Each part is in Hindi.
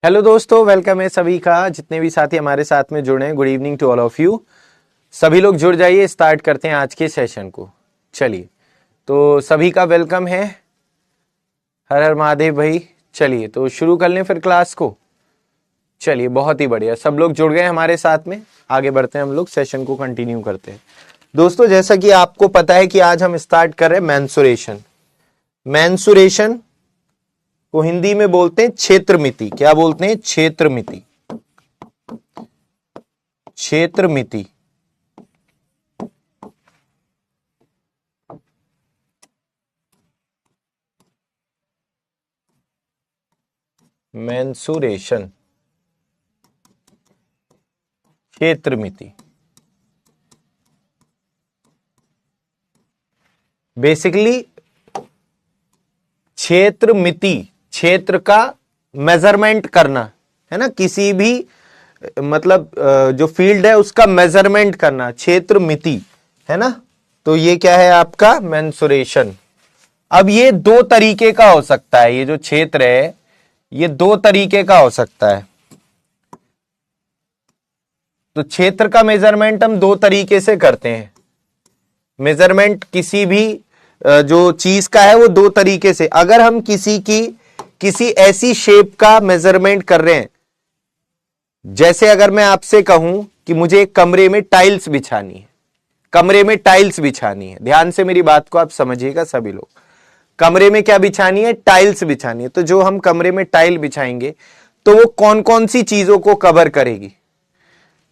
हेलो दोस्तों, वेलकम है सभी का। जितने भी साथी हमारे साथ में जुड़े हैं, good evening to all of you. सभी लोग जुड़ जाइए, स्टार्ट करते हैं आज के सेशन को। चलिए, तो सभी का वेलकम है। हर हर महादेव भाई। चलिए तो शुरू कर लें फिर क्लास को। चलिए, बहुत ही बढ़िया, सब लोग जुड़ गए हमारे साथ में। आगे बढ़ते हैं, हम लोग सेशन को कंटिन्यू करते हैं। दोस्तों, जैसा कि आपको पता है कि आज हम स्टार्ट कर रहे हैं मेंसुरेशन। मेंसुरेशन को हिंदी में बोलते हैं क्षेत्रमिति। क्या बोलते हैं? क्षेत्रमिति। क्षेत्रमिति। मेंसुरेशन, क्षेत्रमिति। बेसिकली क्षेत्रमिति, क्षेत्र का मेजरमेंट करना है ना, किसी भी मतलब जो फील्ड है उसका मेजरमेंट करना, क्षेत्रमिति है ना। तो ये क्या है आपका? मेंसुरेशन। अब ये दो तरीके का हो सकता है। ये जो क्षेत्र है ये दो तरीके का हो सकता है। तो क्षेत्र का मेजरमेंट हम दो तरीके से करते हैं। मेजरमेंट किसी भी जो चीज का है वो दो तरीके से। अगर हम किसी ऐसी शेप का मेजरमेंट कर रहे हैं, जैसे अगर मैं आपसे कहूं कि मुझे एक कमरे में टाइल्स बिछानी है, कमरे में टाइल्स बिछानी है। ध्यान से मेरी बात को आप समझिएगा सभी लोग। कमरे में क्या बिछानी है? टाइल्स बिछानी है। तो जो हम कमरे में टाइल बिछाएंगे तो वो कौन कौन सी चीजों को कवर करेगी?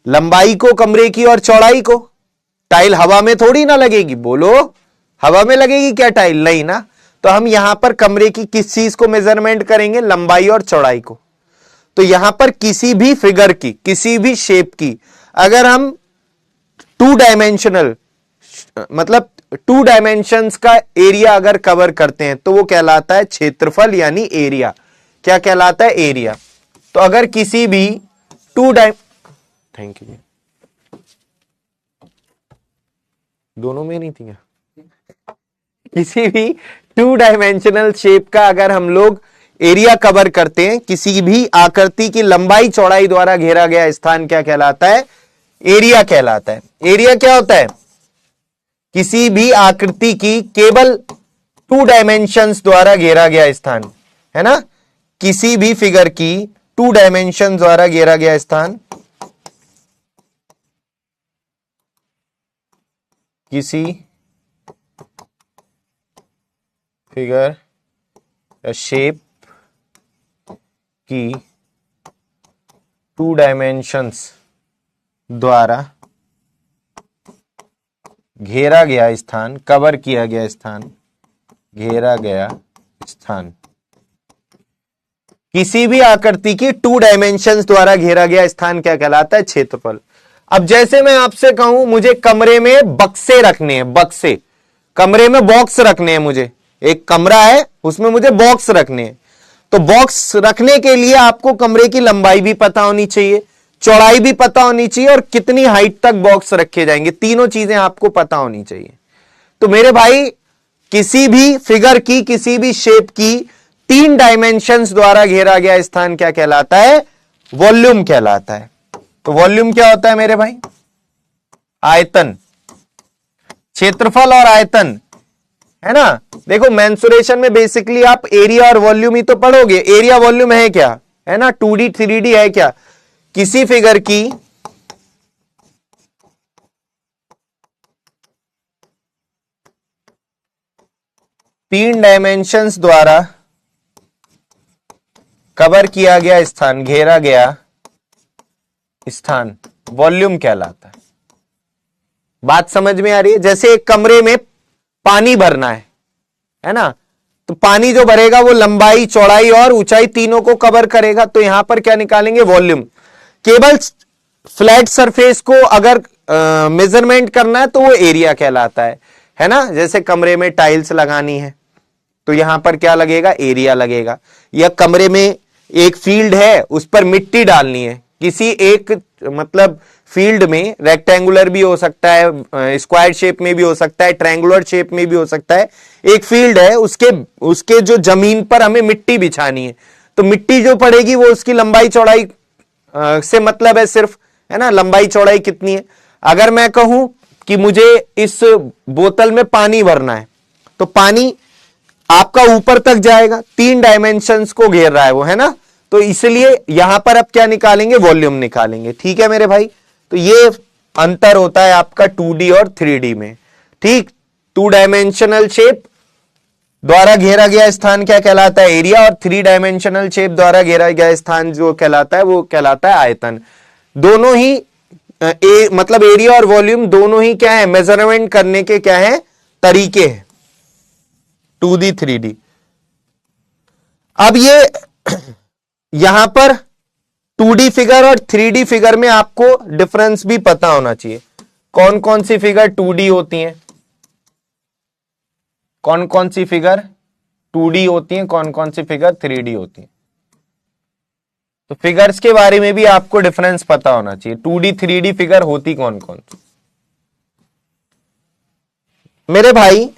लंबाई को कमरे की और चौड़ाई को। टाइल हवा में थोड़ी ना लगेगी, बोलो। हवा में लगेगी क्या टाइल? नहीं ना। तो हम यहां पर कमरे की किस चीज को मेजरमेंट करेंगे? लंबाई और चौड़ाई को। तो यहां पर किसी भी फिगर की, किसी भी शेप की, अगर हम टू डायमेंशनल मतलब टू डायमेंशंस का एरिया अगर कवर करते हैं तो वो कहलाता है क्षेत्रफल, यानी एरिया। क्या कहलाता है? एरिया। तो अगर किसी भी थैंक यू। दोनों में नहीं थी। किसी भी टू डायमेंशनल शेप का अगर हम लोग एरिया कवर करते हैं, किसी भी आकृति की लंबाई चौड़ाई द्वारा घेरा गया स्थान क्या कहलाता है? एरिया कहलाता है। एरिया क्या होता है? किसी भी आकृति की केवल टू डायमेंशंस द्वारा घेरा गया स्थान, है ना। किसी भी फिगर की टू डायमेंशन द्वारा घेरा गया स्थान, किसी फिगर या शेप की टू डायमेंशंस द्वारा घेरा गया स्थान, कवर किया गया स्थान, घेरा गया स्थान। किसी भी आकृति की टू डायमेंशंस द्वारा घेरा गया स्थान क्या कहलाता है? क्षेत्रफल। अब जैसे मैं आपसे कहूं मुझे कमरे में बक्से रखने हैं, बक्से, कमरे में बॉक्स रखने हैं। मुझे एक कमरा है, उसमें मुझे बॉक्स रखने हैं। तो बॉक्स रखने के लिए आपको कमरे की लंबाई भी पता होनी चाहिए, चौड़ाई भी पता होनी चाहिए, और कितनी हाइट तक बॉक्स रखे जाएंगे, तीनों चीजें आपको पता होनी चाहिए। तो मेरे भाई, किसी भी फिगर की, किसी भी शेप की तीन डायमेंशंस द्वारा घेरा गया स्थान क्या कहलाता है? वॉल्यूम कहलाता है। तो वॉल्यूम क्या होता है मेरे भाई? आयतन। क्षेत्रफल और आयतन, है ना। देखो, मेंसुरेशन में बेसिकली आप एरिया और वॉल्यूम ही तो पढ़ोगे। एरिया वॉल्यूम है क्या? है ना। 2D 3D है क्या? किसी फिगर की तीन डायमेंशंस द्वारा कवर किया गया स्थान, घेरा गया स्थान वॉल्यूम कहलाता है। बात समझ में आ रही है? जैसे एक कमरे में पानी भरना है ना। तो पानी जो भरेगा वो लंबाई, चौड़ाई और ऊंचाई तीनों को कवर करेगा। तो यहां पर क्या निकालेंगे? वॉल्यूम। केवल फ्लैट सरफेस को अगर मेजरमेंट करना है तो वो एरिया कहलाता है ना। जैसे कमरे में टाइल्स लगानी है तो यहां पर क्या लगेगा? एरिया लगेगा। या कमरे में एक फील्ड है, उस पर मिट्टी डालनी है, किसी एक मतलब फील्ड में, रेक्टेंगुलर भी हो सकता है, स्क्वायर शेप में भी हो सकता है, ट्रायंगुलर शेप में भी हो सकता है। एक फील्ड है, उसके जो जमीन पर हमें मिट्टी बिछानी है, तो मिट्टी जो पड़ेगी वो उसकी लंबाई चौड़ाई से मतलब है सिर्फ, है ना, लंबाई चौड़ाई कितनी है। अगर मैं कहूं कि मुझे इस बोतल में पानी भरना है, तो पानी आपका ऊपर तक जाएगा, 3 डायमेंशंस को घेर रहा है वो, है ना। तो इसलिए यहां पर अब क्या निकालेंगे, वॉल्यूम निकालेंगे। ठीक है मेरे भाई, तो ये अंतर होता है आपका 2D और 3D में। ठीक, 2 डायमेंशनल शेप द्वारा घेरा गया स्थान क्या कहलाता है, एरिया, और 3 डायमेंशनल शेप द्वारा घेरा गया स्थान जो कहलाता है वो कहलाता है आयतन। दोनों ही मतलब एरिया और वॉल्यूम दोनों ही क्या है, मेजरमेंट करने के क्या है, तरीके हैं, 2D 3D। अब ये यहां पर 2D फिगर और 3D फिगर में आपको डिफरेंस भी पता होना चाहिए। कौन कौन सी फिगर 2D होती हैं, कौन कौन सी फिगर 2D होती हैं, कौन कौन सी फिगर 3D होती हैं। तो फिगर्स के बारे में भी आपको डिफरेंस पता होना चाहिए, 2D 3D फिगर होती कौन कौन सी। मेरे भाई,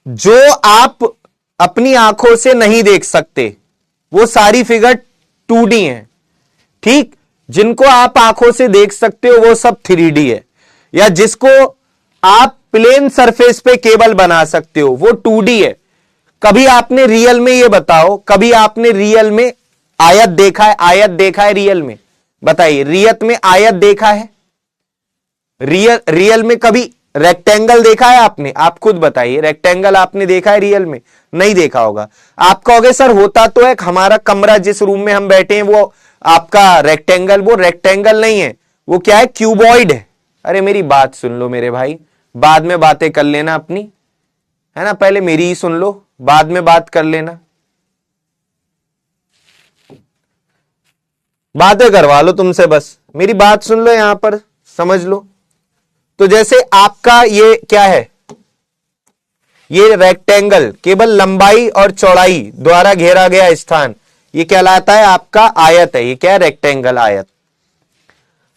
जो आप अपनी आंखों से नहीं देख सकते वो सारी फिगर 2D हैं। ठीक, जिनको आप आंखों से देख सकते हो वो सब 3D है। या जिसको आप प्लेन सरफेस पे केबल बना सकते हो वो 2D है। कभी आपने रियल में, ये बताओ, कभी आपने रियल में आयत देखा है, आयत देखा है रियल में, बताइए, रियल में आयत देखा है, रियल में कभी रेक्टेंगल देखा है आपने, आप खुद बताइए, रेक्टेंगल आपने देखा है रियल में, नहीं देखा होगा। आप कहोगे सर होता तो है, हमारा कमरा जिस रूम में हम बैठे हैं वो आपका रेक्टेंगल, वो रेक्टेंगल नहीं है, वो क्या है, क्यूबॉइड है। अरे मेरी बात सुन लो मेरे भाई, बाद में बातें कर लेना अपनी, है ना, पहले मेरी ही सुन लो, बाद में बात कर लेना, बातें करवा लो तुमसे, बस मेरी बात सुन लो, यहां पर समझ लो। तो जैसे आपका ये क्या है, ये रेक्टेंगल, केवल लंबाई और चौड़ाई द्वारा घेरा गया स्थान, ये कहलाता है आपका आयत है। ये क्या है, रेक्टेंगल, आयत।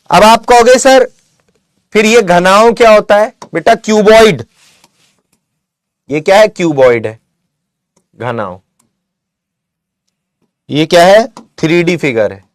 अब आप कहोगे सर फिर ये घनाओं क्या होता है, बेटा क्यूबॉइड, ये क्या है, क्यूबॉइड है घनाओं। ये क्या है, 3D फिगर है।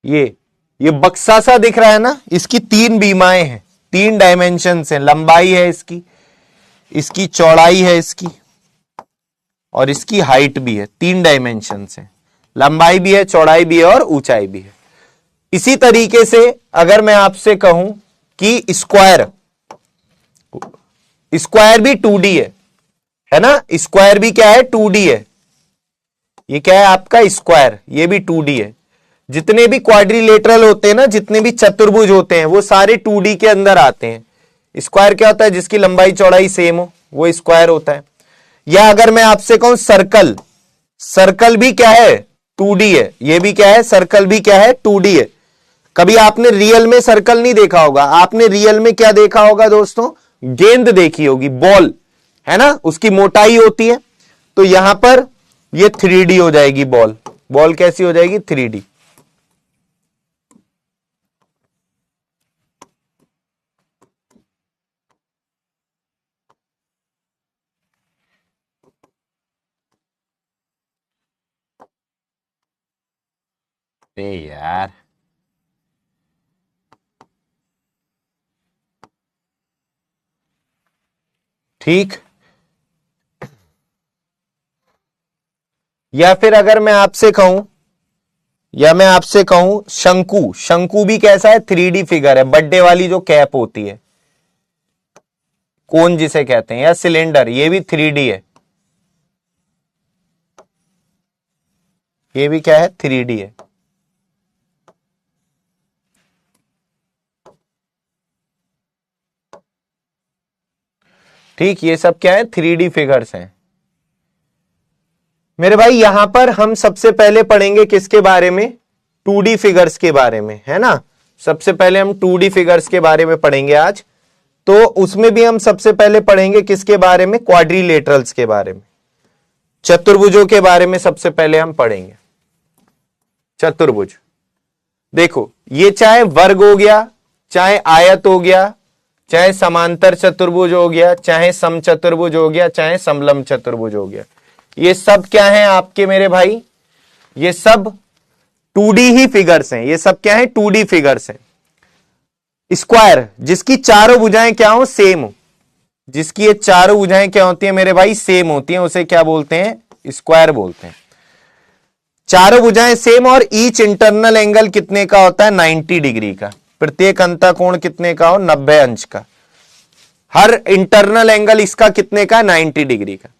ये बक्सा सा दिख रहा है ना, इसकी 3 बीमाएं हैं, 3 डायमेंशन है, लंबाई है इसकी, इसकी चौड़ाई है इसकी, और इसकी हाइट भी है। 3 डायमेंशन है, लंबाई भी है, चौड़ाई भी है और ऊंचाई भी है। इसी तरीके से अगर मैं आपसे कहूं कि स्क्वायर, स्क्वायर भी 2D है ना, स्क्वायर भी क्या है, 2D है। ये क्या है आपका स्क्वायर, ये भी 2D है। जितने भी क्वाड्रिलेटरल होते हैं ना, जितने भी चतुर्भुज होते हैं वो सारे 2D के अंदर आते हैं। स्क्वायर क्या होता है, जिसकी लंबाई चौड़ाई सेम हो वो स्क्वायर होता है। या अगर मैं आपसे कहूं सर्कल, सर्कल भी क्या है, 2D है। ये भी क्या है, सर्कल भी क्या है, 2D है। कभी आपने रियल में सर्कल नहीं देखा होगा, आपने रियल में क्या देखा होगा दोस्तों, गेंद देखी होगी, बॉल, है ना, उसकी मोटाई होती है। तो यहां पर ये 3D हो जाएगी बॉल, बॉल कैसी हो जाएगी, 3D। यार ठीक, या फिर अगर मैं आपसे कहूं, या मैं आपसे कहूं शंकु, शंकु भी कैसा है, 3D फिगर है, बर्थडे वाली जो कैप होती है, कोन जिसे कहते हैं, या सिलेंडर, ये भी 3D है। ये भी क्या है, 3D है। ठीक, ये सब क्या है, 3D फिगर्स हैं। मेरे भाई यहां पर हम सबसे पहले पढ़ेंगे किसके बारे में, 2D फिगर्स के बारे में, है ना। सबसे पहले हम 2D फिगर्स के बारे में पढ़ेंगे आज। तो उसमें भी हम सबसे पहले पढ़ेंगे किसके बारे में, क्वाड्रिलेटरल्स के बारे में, चतुर्भुजों के बारे में सबसे पहले हम पढ़ेंगे। चतुर्भुज देखो, ये चाहे वर्ग हो गया, चाहे आयत हो गया, चाहे समांतर चतुर्भुज हो गया, चाहे समचतुर्भुज हो गया, चाहे समलंब चतुर्भुज हो गया, ये सब क्या है आपके मेरे भाई, ये सब 2D ही फिगर्स हैं। ये सब क्या है, 2D फिगर्स हैं। स्क्वायर जिसकी चारों भुजाएं क्या हो, सेम हो, जिसकी ये चारों भुजाएं क्या होती है मेरे भाई, सेम होती हैं, उसे क्या बोलते हैं, स्क्वायर बोलते हैं। चारों भुजाएं सेम और ईच इंटरनल एंगल कितने का होता है, 90 डिग्री का। प्रत्येक अंतःकोण कितने का हो, 90 अंश का। हर इंटरनल एंगल इसका कितने का, 90 डिग्री का।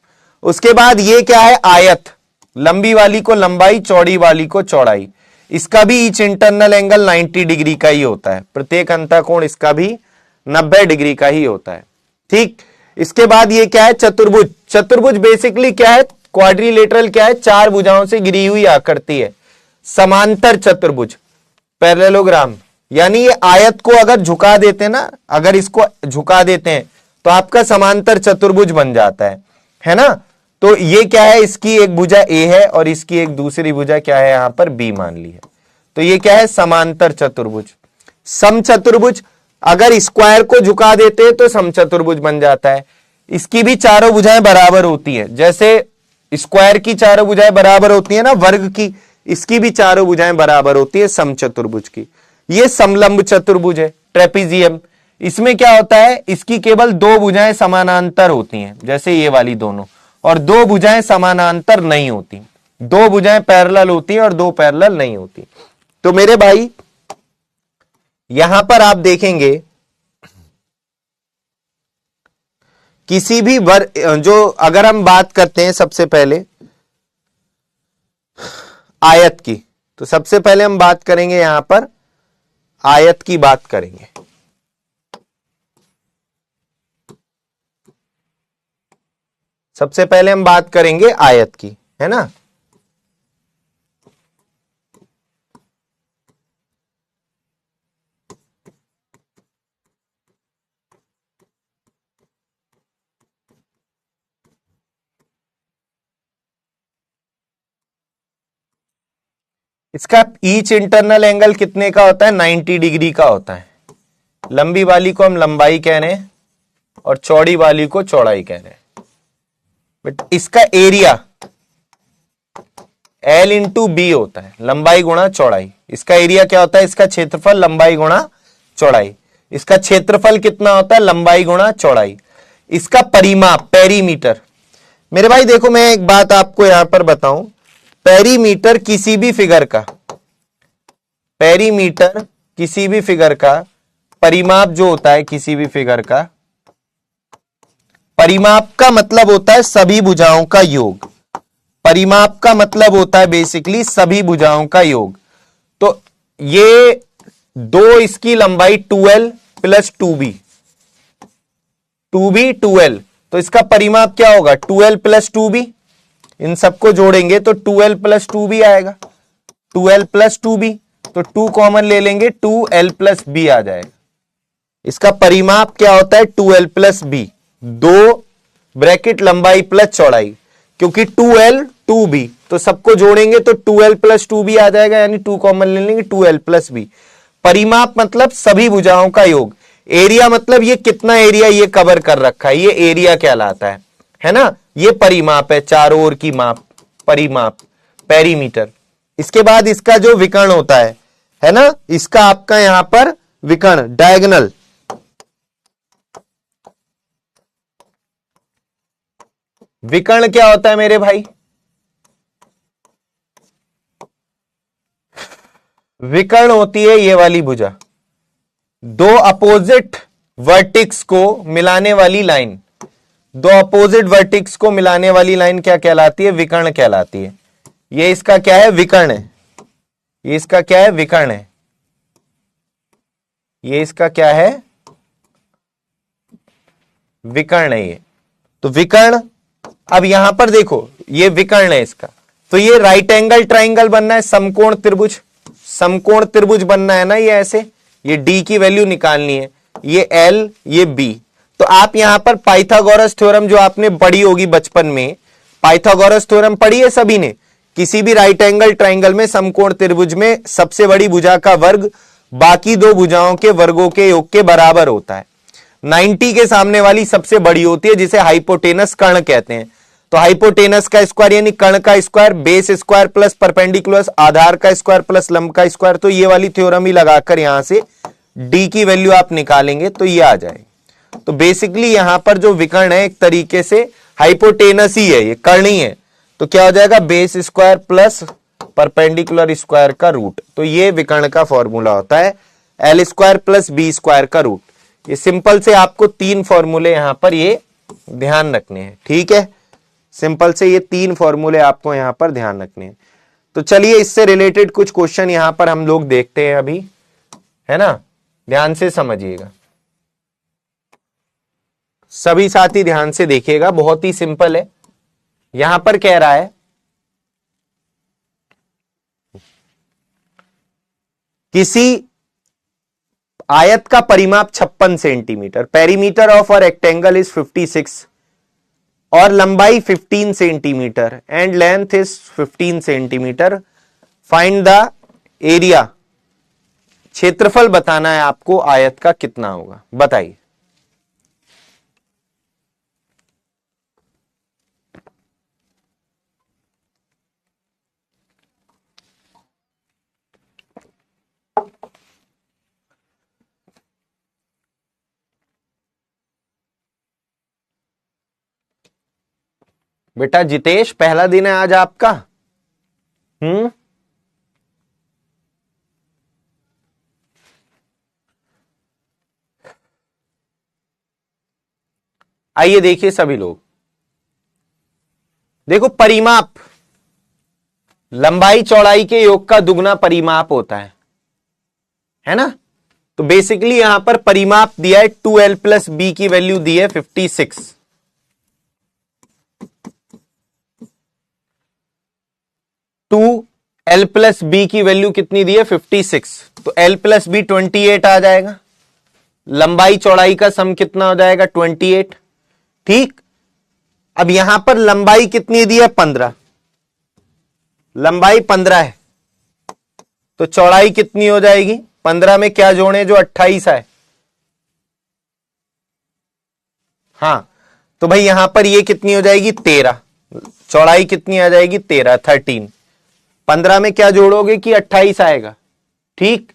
उसके बाद ये क्या है, आयत, लंबी वाली को लंबाई, चौड़ी वाली को चौड़ाई। इसका भी ईच इंटरनल एंगल 90 डिग्री का ही होता है। प्रत्येक अंतःकोण इसका भी 90 डिग्री का ही होता है। ठीक, इसके बाद ये क्या है, चतुर्भुज। चतुर्भुज बेसिकली क्या है, क्वाड्रिलेटरल क्या है, चार भुजाओं से घिरी हुई आकृति है। समांतर चतुर्भुज, पैरेललोग्राम, यानी ये आयत को अगर झुका देते ना, अगर इसको झुका देते हैं तो आपका समांतर चतुर्भुज बन जाता है ना। तो ये क्या है, इसकी एक भुजा ए है और इसकी एक दूसरी भुजा क्या है, यहां पर बी मान ली है। तो ये क्या है, समांतर चतुर्भुज। समचतुर्भुज, अगर स्क्वायर को झुका देते हैं तो समचतुर्भुज बन जाता है। इसकी भी चारों भुजाएं बराबर होती हैं, जैसे स्क्वायर की चारों भुजाएं बराबर होती है ना वर्ग की, इसकी भी चारों भुजाएं बराबर होती है समचतुर्भुज की। ये समलंब चतुर्भुज है, ट्रेपीजियम। इसमें क्या होता है, इसकी केवल दो भुजाएं समानांतर होती हैं, जैसे ये वाली दोनों, और दो भुजाएं समानांतर नहीं होती। दो भुजाएं पैरेलल होती हैं और दो पैरेलल नहीं होती। तो मेरे भाई यहां पर आप देखेंगे किसी भी जो अगर हम बात करते हैं सबसे पहले आयत की, तो सबसे पहले हम बात करेंगे यहां पर आयत की बात करेंगे। सबसे पहले हम बात करेंगे आयत की, है ना। इसका ईच इंटरनल एंगल कितने का होता है, 90 डिग्री का होता है। लंबी वाली को हम लंबाई कह रहे हैं और चौड़ी वाली को चौड़ाई कह रहे हैं। बट इसका एरिया L इंटू बी होता है, लंबाई गुणा चौड़ाई। इसका एरिया क्या होता है, इसका क्षेत्रफल लंबाई गुणा चौड़ाई। इसका क्षेत्रफल कितना होता है, लंबाई गुणा चौड़ाई। इसका परिमाप पेरीमीटर, मेरे भाई देखो मैं एक बात आपको यहां पर बताऊं, पेरीमीटर किसी भी फिगर का, पेरीमीटर किसी भी फिगर का परिमाप जो होता है, किसी भी फिगर का परिमाप का मतलब होता है सभी भुजाओं का योग। परिमाप का मतलब होता है बेसिकली सभी भुजाओं का योग। तो ये दो, इसकी लंबाई 2l plus 2b, 2b 2l, तो इसका परिमाप क्या होगा, 2l प्लस 2b। इन सबको जोड़ेंगे तो 2l प्लस 2b आएगा, 2l प्लस 2b, तो 2 कॉमन ले लेंगे, 2l प्लस b आ जाएगा। इसका परिमाप क्या होता है, 2l प्लस b, दो ब्रैकेट लंबाई प्लस चौड़ाई, क्योंकि 2l 2b, तो सबको जोड़ेंगे तो 2l प्लस 2b आ जाएगा, यानी 2 कॉमन ले लेंगे, 2l प्लस b। परिमाप मतलब सभी भुजाओं का योग। एरिया मतलब ये कितना एरिया ये कवर कर रखा है, ये एरिया कहलाता है ना। ये परिमाप है, चारों ओर की माप, परिमाप, पेरीमीटर। इसके बाद इसका जो विकर्ण होता है ना, इसका आपका यहां पर विकर्ण, डायगोनल, विकर्ण क्या होता है मेरे भाई, विकर्ण होती है ये वाली भुजा, दो अपोजिट वर्टिक्स को मिलाने वाली लाइन। दो अपोजिट वर्टिक्स को मिलाने वाली लाइन क्या कहलाती है, विकर्ण कहलाती है। ये इसका क्या है, विकर्ण है। ये इसका क्या है, विकर्ण है। ये इसका क्या है, विकर्ण है ये। तो विकर्ण अब यहां पर देखो ये विकर्ण है इसका, तो ये राइट एंगल ट्राइंगल बनना है, समकोण त्रिभुज, समकोण त्रिभुज बनना है ना ये ऐसे, ये डी की वैल्यू निकालनी है, ये एल ये बी। तो आप यहां पर पाइथागोरस थ्योरम जो आपने पढ़ी होगी बचपन में, पाइथागोरस थ्योरम पढ़ी है सभी ने, किसी भी राइट एंगल ट्राइंगल में समकोण त्रिभुज में सबसे बड़ी भुजा का वर्ग बाकी दो भुजाओं के वर्गों के योग के बराबर होता है। 90 के सामने वाली सबसे बड़ी होती है जिसे हाइपोटेनस कर्ण कहते हैं। तो हाइपोटेनस का स्क्वायर यानी कर्ण का square, base square plus perpendicular आधार का स्क्वायर प्लस लंब का स्क्वायर। तो ये वाली थ्योरम ही लगाकर यहां से डी की वैल्यू आप निकालेंगे तो ये आ जाएगी। तो बेसिकली यहां पर जो विकर्ण है एक तरीके से हाइपोटेनस ही है, ये कर्ण ही है। तो क्या हो जाएगा, base square plus perpendicular square का रूट। तो ये विकर्ण का फॉर्मूला होता है, L square plus B square का रूट। ये सिंपल से आपको तीन फॉर्मूले यहां पर ये ध्यान रखने हैं, ठीक है। सिंपल से ये तीन फॉर्मूले आपको यहां पर ध्यान रखने हैं। तो चलिए इससे रिलेटेड कुछ क्वेश्चन यहां पर हम लोग देखते हैं अभी, है ना, ध्यान से समझिएगा, सभी साथी ध्यान से देखिएगा, बहुत ही सिंपल है। यहां पर कह रहा है किसी आयत का परिमाप 56 centimetre, perimeter of a rectangle is 56 और लंबाई 15 centimetre and length is 15 centimetre, find the area. क्षेत्रफल बताना है आपको आयत का कितना होगा, बताइए। बेटा जितेश पहला दिन है आज आपका। आइए देखिए सभी लोग, देखो परिमाप लंबाई चौड़ाई के योग का दुगना परिमाप होता है ना। तो बेसिकली यहां पर परिमाप दिया है 2l प्लस बी की वैल्यू दी है 56, 2l प्लस बी की वैल्यू कितनी दी है 56, तो l प्लस बी 28 आ जाएगा, लंबाई चौड़ाई का सम कितना हो जाएगा 28, ठीक। अब यहां पर लंबाई कितनी दी है 15, लंबाई 15 है, तो चौड़ाई कितनी हो जाएगी, 15 में क्या जोड़े जो 28 है, हां, तो भाई यहां पर ये कितनी हो जाएगी 13, चौड़ाई कितनी आ जाएगी 13, 13, 15 में क्या जोड़ोगे कि 28 आएगा, ठीक।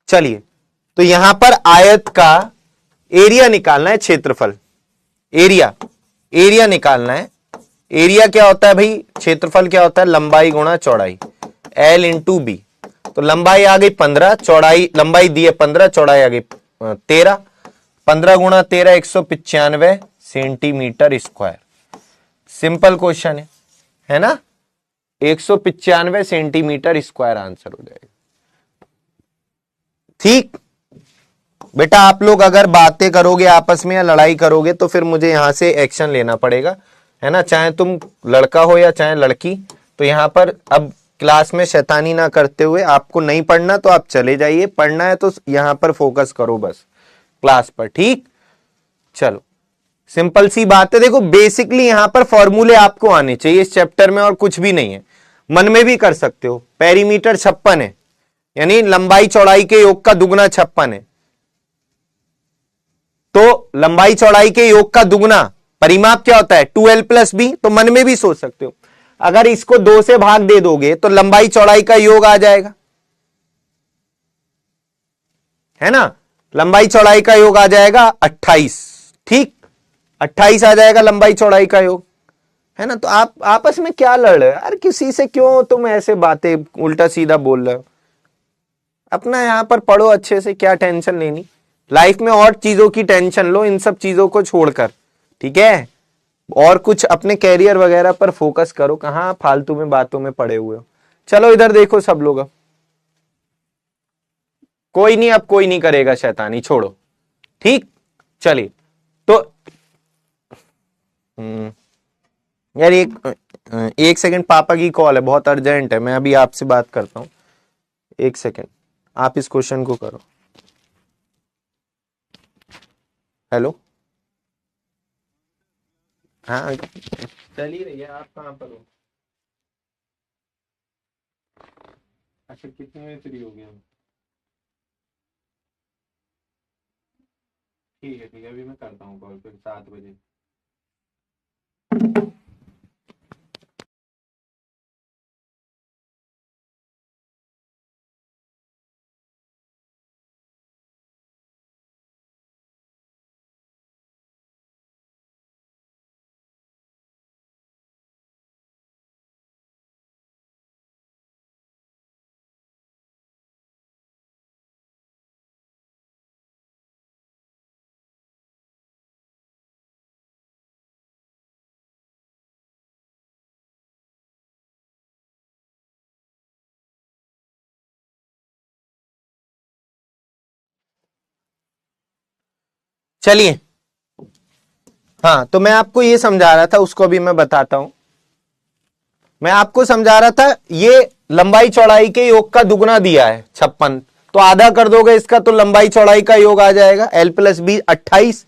चलिए तो यहां पर आयत का एरिया निकालना है, क्षेत्रफल, एरिया निकालना है। एरिया क्या होता है भाई, क्षेत्रफल क्या होता है, लंबाई गुणा चौड़ाई, L इंटू बी। तो लंबाई आ गई 15, चौड़ाई लंबाई दी है 15, चौड़ाई आ गई 13, 15 गुणा 13 195 सेंटीमीटर स्क्वायर। सिंपल क्वेश्चन है ना, 195 सेंटीमीटर स्क्वायर आंसर हो जाएगा, ठीक। बेटा आप लोग अगर बातें करोगे आपस में या लड़ाई करोगे तो फिर मुझे यहां से एक्शन लेना पड़ेगा, है ना, चाहे तुम लड़का हो या चाहे लड़की। तो यहां पर अब क्लास में शैतानी ना करते हुए, आपको नहीं पढ़ना तो आप चले जाइए, पढ़ना है तो यहां पर फोकस करो बस क्लास पर, ठीक। चलो सिंपल सी बात है, देखो बेसिकली यहां पर फॉर्मूले आपको आने चाहिए इस चैप्टर में, और कुछ भी नहीं है, मन में भी कर सकते हो। पेरीमीटर 56 है, यानी लंबाई चौड़ाई के योग का दुगना 56 है, तो लंबाई चौड़ाई के योग का दुगना परिमाप क्या होता है 2l प्लस बी। तो मन में भी सोच सकते हो, अगर इसको 2 से भाग दे दोगे तो लंबाई चौड़ाई का योग आ जाएगा, है ना, लंबाई चौड़ाई का योग आ जाएगा 28, ठीक, 28 आ जाएगा लंबाई चौड़ाई का योग, है ना। तो आप आपस में क्या लड़ रहे हो यार, किसी से क्यों तुम ऐसे बातें उल्टा सीधा बोल रहे हो, अपना यहां पर पढ़ो अच्छे से, क्या टेंशन लेनी, लाइफ में और चीजों की टेंशन लो, इन सब चीजों को छोड़कर, ठीक है, और कुछ अपने कैरियर वगैरह पर फोकस करो, कहां फालतू में बातों में पड़े हुए हो। चलो इधर देखो सब लोग, अब कोई नहीं, अब कोई नहीं करेगा शैतानी, छोड़ो, ठीक। चलिए तो यार एक सेकंड, पापा की कॉल है, बहुत अर्जेंट है, मैं अभी आपसे बात करता हूँ। एक सेकंड, आप इस क्वेश्चन को करो। हेलो, हाँ चल ही रही है, आप कहाँ पर हो? अच्छा, कितने में फ्री हो गया? ठीक है, अभी मैं करता हूँ कॉल, फिर 7 बजे। चलिए, हाँ तो मैं आपको ये समझा रहा था, उसको भी मैं बताता हूं। मैं आपको समझा रहा था, ये लंबाई चौड़ाई के योग का दुगना दिया है 56, तो आधा कर दोगे इसका तो लंबाई चौड़ाई का योग आ जाएगा L + B 28।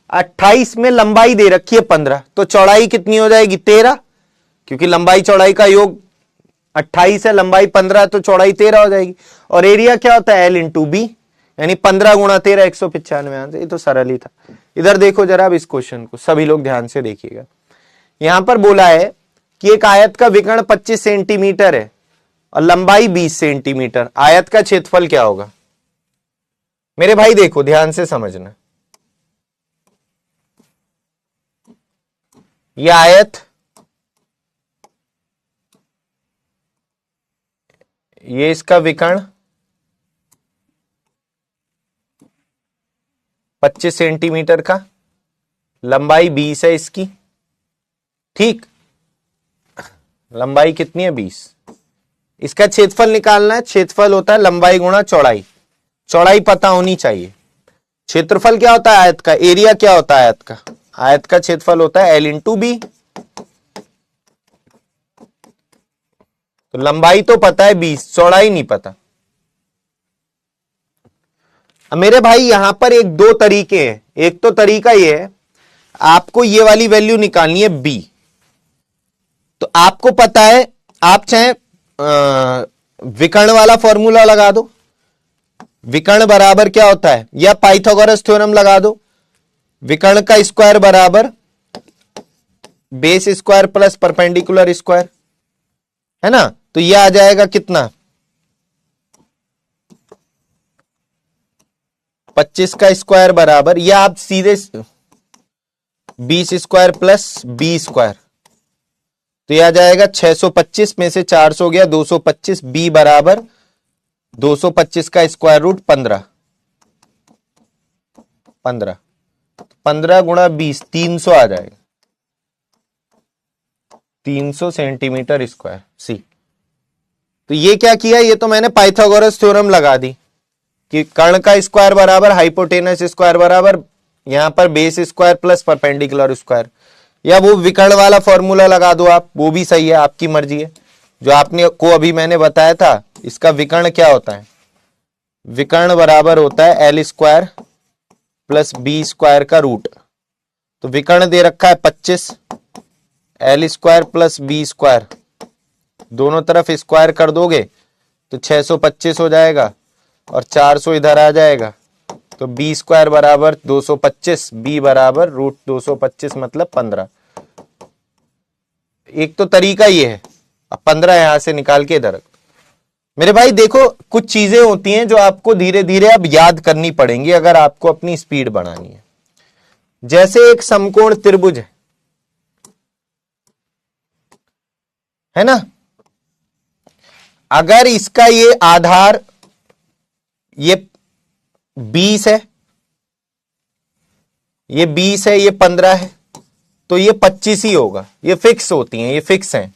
28 में लंबाई दे रखी है 15, तो चौड़ाई कितनी हो जाएगी 13, क्योंकि लंबाई चौड़ाई का योग 28 है, लंबाई 15 तो चौड़ाई 13 हो जाएगी। और एरिया क्या होता है L × B, यानी 15 × 13 195 आंसर। ये तो सरल ही था। इधर देखो जरा अब इस क्वेश्चन को, सभी लोग ध्यान से देखिएगा। यहां पर बोला है कि एक आयत का विकर्ण 25 सेंटीमीटर है और लंबाई 20 सेंटीमीटर, आयत का क्षेत्रफल क्या होगा? मेरे भाई देखो ध्यान से समझना, यह आयत, ये इसका विकर्ण 25 सेंटीमीटर का, लंबाई 20 है इसकी, ठीक, लंबाई कितनी है 20। इसका क्षेत्रफल निकालना है, क्षेत्रफल होता है लंबाई गुणा चौड़ाई, चौड़ाई पता होनी चाहिए। क्षेत्रफल क्या होता है आयत का, एरिया क्या होता है आयत का, आयत का क्षेत्रफल होता है L × B। तो लंबाई तो पता है 20, चौड़ाई नहीं पता। अब मेरे भाई यहां पर एक दो तरीके हैं। एक तो तरीका ये है, आपको ये वाली वैल्यू निकालनी है B, तो आपको पता है, आप चाहे विकर्ण वाला फॉर्मूला लगा दो, विकर्ण बराबर क्या होता है, या पाइथागोरस थ्योरम लगा दो, विकर्ण का स्क्वायर बराबर base square plus perpendicular square, है ना। तो यह आ जाएगा कितना, 25 का स्क्वायर बराबर, या आप सीधे 20 स्क्वायर प्लस B स्क्वायर, तो यह आ जाएगा 625 में से 400 गया 225, B बराबर 225 का स्क्वायर रूट 15, 15 × 20 300 आ जाएगा, 300 सेंटीमीटर स्क्वायर सी। तो ये क्या किया, ये तो मैंने पाइथागोरस थ्योरम लगा दी कि कर्ण का स्क्वायर बराबर हाइपोटेनस स्क्वायर बराबर यहां पर base square plus perpendicular square, या वो विकर्ण वाला फॉर्मूला लगा दो आप, वो भी सही है, आपकी मर्जी है। जो आपने को अभी मैंने बताया था, इसका विकर्ण क्या होता है, विकर्ण बराबर होता है L square plus B square का रूट। तो विकर्ण दे रखा है 25, L square plus B square, दोनों तरफ स्क्वायर कर दोगे तो 625 हो जाएगा और 400 इधर आ जाएगा, तो B स्क्वायर बराबर 225, B बराबर रूट 225 मतलब 15। एक तो तरीका ये है, अब 15 यहां से निकाल के इधर। मेरे भाई देखो, कुछ चीजें होती हैं जो आपको धीरे धीरे अब याद करनी पड़ेंगी अगर आपको अपनी स्पीड बढ़ानी है। जैसे एक समकोण त्रिभुज है ना, अगर इसका ये आधार ये 20 है, ये 20 है, ये 15 है, तो ये 25 ही होगा। ये फिक्स होती हैं, ये फिक्स हैं,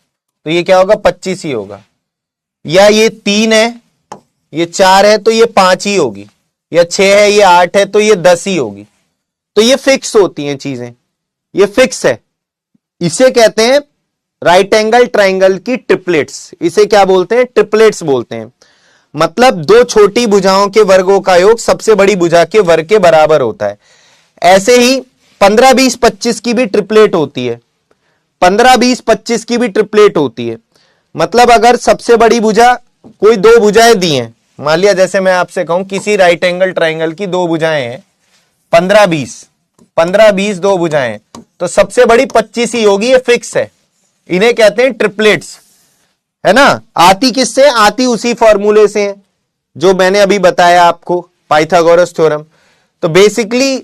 तो ये क्या होगा 25 ही होगा। या ये 3 है, ये 4 है, तो ये 5 ही होगी, या 6 है, ये 8 है, तो ये 10 ही होगी। तो ये फिक्स होती हैं चीजें, ये फिक्स है। इसे कहते हैं राइट एंगल ट्राइंगल की ट्रिपलेट्स। इसे क्या बोलते हैं? ट्रिपलेट्स बोलते हैं। मतलब दो छोटी भुजाओं के वर्गों का योग सबसे बड़ी भुजा के वर्ग के बराबर होता है। ऐसे ही 15 20 25 की भी ट्रिपलेट होती है। 15 20 25 की भी ट्रिपलेट होती है। मतलब अगर सबसे बड़ी भुजा, कोई दो भुजाएं दी हैं, मान लिया जैसे मैं आपसे कहूं किसी राइट एंगल ट्राइंगल की दो भुजाएं हैं 15 20, 15 20 दो भुजाएं, तो सबसे बड़ी 25 ही होगी, ये फिक्स है। इन्हें कहते हैं ट्रिपलेट्स, है ना। आती किससे? आती उसी फॉर्मूले से है जो मैंने अभी बताया आपको, पाइथागोरस थ्योरम। तो बेसिकली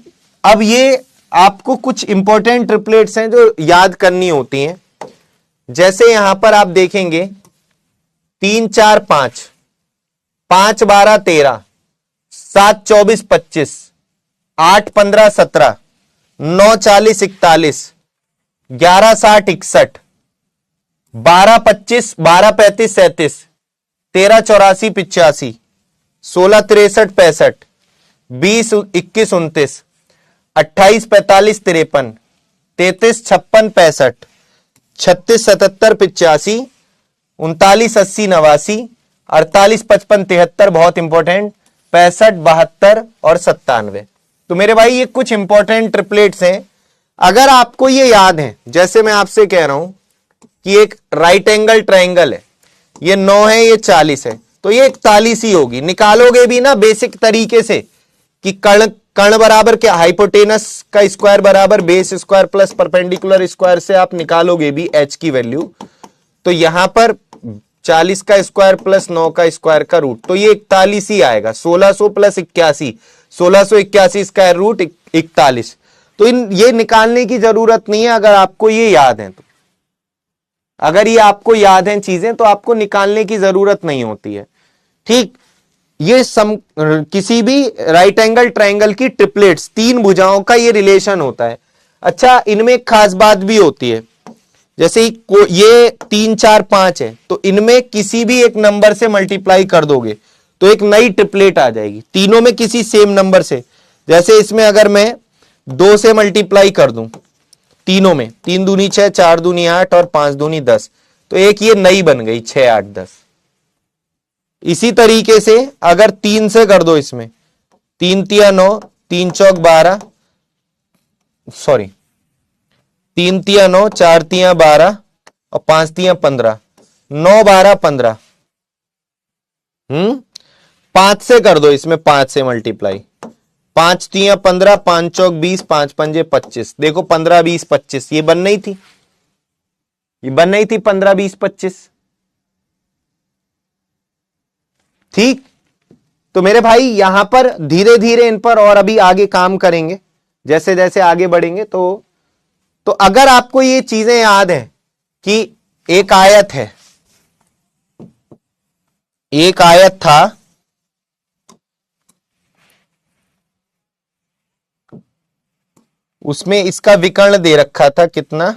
अब ये आपको कुछ इंपॉर्टेंट ट्रिपलेट्स हैं जो याद करनी होती हैं। जैसे यहां पर आप देखेंगे 3 4 5, 5 12 13, 7 24 25, 8 15 17, 9 40 41, 11 60 61, 12 25, 12 35 37, 13 84 85, 16 63 65, 20 21 29, 28 45 53, 33 56 65, 36 77 85, 39 80 89, 48 55 73, बहुत इंपॉर्टेंट, 65 72 और 97। तो मेरे भाई ये कुछ इंपॉर्टेंट ट्रिपलेट्स हैं। अगर आपको ये याद है, जैसे मैं आपसे कह रहा हूं कि एक राइट एंगल ट्राइंगल है, ये 9 है, ये 40 है, तो ये 41 ही होगी। निकालोगे भी ना बेसिक तरीके से कि कर्ण कर्ण बराबर क्या, हाइपोटेनस का स्क्वायर बराबर base square plus perpendicular square से आप निकालोगे भी एच की वैल्यू, तो यहां पर 40 का स्क्वायर प्लस 9 का स्क्वायर का रूट, तो ये 41 ही आएगा। 1600 प्लस 81, 1681 स्क्वायर रूट 41। तो ये निकालने की जरूरत नहीं है अगर आपको ये याद है तो। अगर ये आपको याद है चीजें तो आपको निकालने की जरूरत नहीं होती है। ठीक, ये किसी भी राइट एंगल ट्राइंगल की ट्रिपलेट्स, तीन भुजाओं का ये रिलेशन होता है। अच्छा, इनमें एक खास बात भी होती है, जैसे ये 3 4 5 है, तो इनमें किसी भी एक नंबर से मल्टीप्लाई कर दोगे तो एक नई ट्रिपलेट आ जाएगी, तीनों में किसी सेम नंबर से। जैसे इसमें अगर मैं 2 से मल्टीप्लाई कर दूं तीनों में, 3 दूनी 6, 4 दूनी 8 और 5 दूनी 10, तो एक ये नई बन गई 6 8 10। इसी तरीके से अगर 3 से कर दो, इसमें 3 तिया 9, 3 चौक 12, सॉरी 3 तिया 9, 4 तिया 12 और 5 तिया 15, 9 12 15। 5 से कर दो, इसमें 5 से मल्टीप्लाई, 5 तिया 15, 5 चौक 20, 5 पंजे 25। देखो 15 20 25 ये बन नहीं थी, ये बन नहीं थी 15 20 25। ठीक, तो मेरे भाई यहां पर धीरे धीरे इन पर और अभी आगे काम करेंगे, जैसे जैसे आगे बढ़ेंगे। तो अगर आपको ये चीजें याद है कि एक आयत है, एक आयत था, उसमें इसका विकर्ण दे रखा था कितना,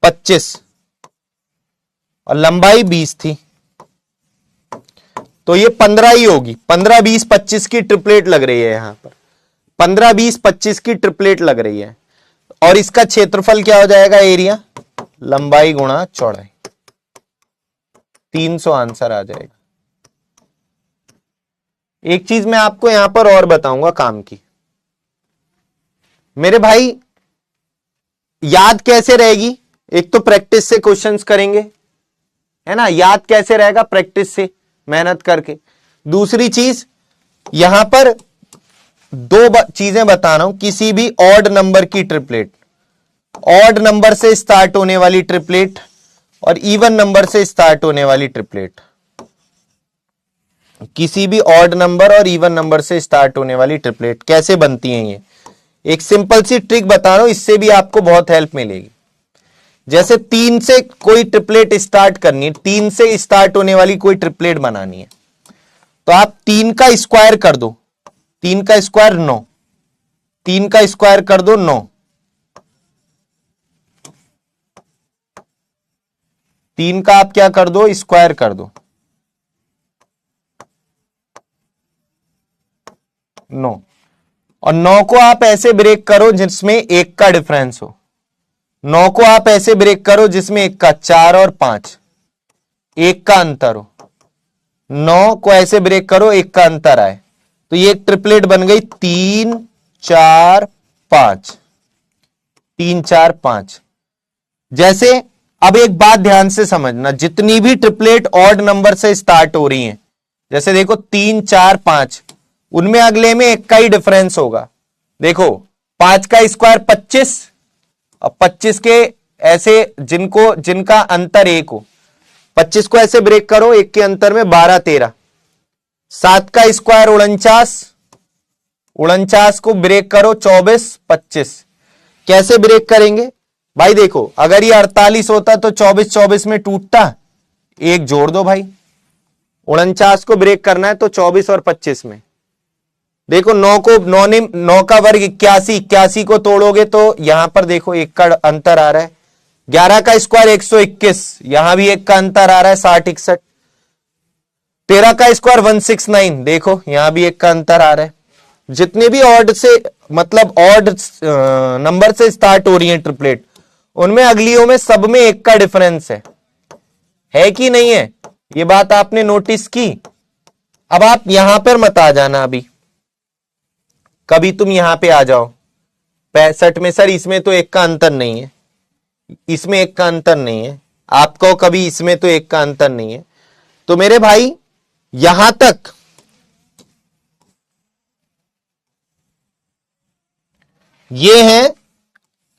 25 और लंबाई 20 थी, तो ये 15 ही होगी। 15 20 25 की ट्रिपलेट लग रही है यहां पर, 15 20 25 की ट्रिपलेट लग रही है। और इसका क्षेत्रफल क्या हो जाएगा? एरिया, लंबाई गुणा चौड़ाई, 300 आंसर आ जाएगा। एक चीज मैं आपको यहां पर और बताऊंगा काम की, मेरे भाई याद कैसे रहेगी? एक तो प्रैक्टिस से क्वेश्चंस करेंगे, है ना, याद कैसे रहेगा? प्रैक्टिस से, मेहनत करके। दूसरी चीज यहां पर दो चीजें बता रहा हूं, किसी भी ऑड नंबर की ट्रिपलेट, ऑड नंबर से स्टार्ट होने वाली ट्रिपलेट और इवन नंबर से स्टार्ट होने वाली ट्रिपलेट, किसी भी ऑड नंबर और इवन नंबर से स्टार्ट होने वाली ट्रिपलेट कैसे बनती हैं, ये एक सिंपल सी ट्रिक बता रहा हूं, इससे भी आपको बहुत हेल्प मिलेगी। जैसे 3 से कोई ट्रिपलेट स्टार्ट करनी है, 3 से स्टार्ट होने वाली कोई ट्रिपलेट बनानी है, तो आप 3 का स्क्वायर कर दो, 3 का स्क्वायर 9, 3 का स्क्वायर कर दो 9, 3 का आप क्या कर दो? स्क्वायर कर दो 9। और 9 को आप ऐसे ब्रेक करो जिसमें 1 का डिफरेंस हो। 9 को आप ऐसे ब्रेक करो जिसमें 1 का 4 और 5 1 का अंतर हो। 9 को ऐसे ब्रेक करो 1 का अंतर आए, तो ये एक ट्रिपलेट बन गई 3 4 5 3 4 5। जैसे अब एक बात ध्यान से समझना, जितनी भी ट्रिपलेट ऑड नंबर से स्टार्ट हो रही हैं, जैसे देखो 3 4 5, उनमें अगले में 1 का ही डिफरेंस होगा। देखो 5 का स्क्वायर 25, अब 25 के ऐसे जिनका अंतर 1 हो, 25 को ऐसे ब्रेक करो 1 के अंतर में 12 13। 7 का स्क्वायर 49, 49 को ब्रेक करो 24 25। कैसे ब्रेक करेंगे भाई? देखो अगर ये 48 होता तो 24 24 में टूटता, 1 जोड़ दो भाई। 49 को ब्रेक करना है तो 24 और 25 में। देखो 9 का वर्ग 81, 81 को तोड़ोगे तो यहां पर देखो 1 का अंतर आ रहा है। 11 का स्क्वायर 121, यहां भी 1 का अंतर आ रहा है 60 61। 13 का स्क्वायर 169, देखो यहां भी 1 का अंतर आ रहा है। जितने भी ऑड से मतलब ऑड नंबर से स्टार्ट हो रही है ट्रिपलेट, उनमें अगलियों में सब में 1 का डिफरेंस है कि नहीं है? ये बात आपने नोटिस की। अब आप यहां पर मत आ जाना, अभी कभी तुम यहां पे आ जाओ 65 में, सर इसमें तो 1 का अंतर नहीं है, इसमें 1 का अंतर नहीं है, आपको कभी इसमें तो 1 का अंतर नहीं है। तो मेरे भाई यहां तक ये है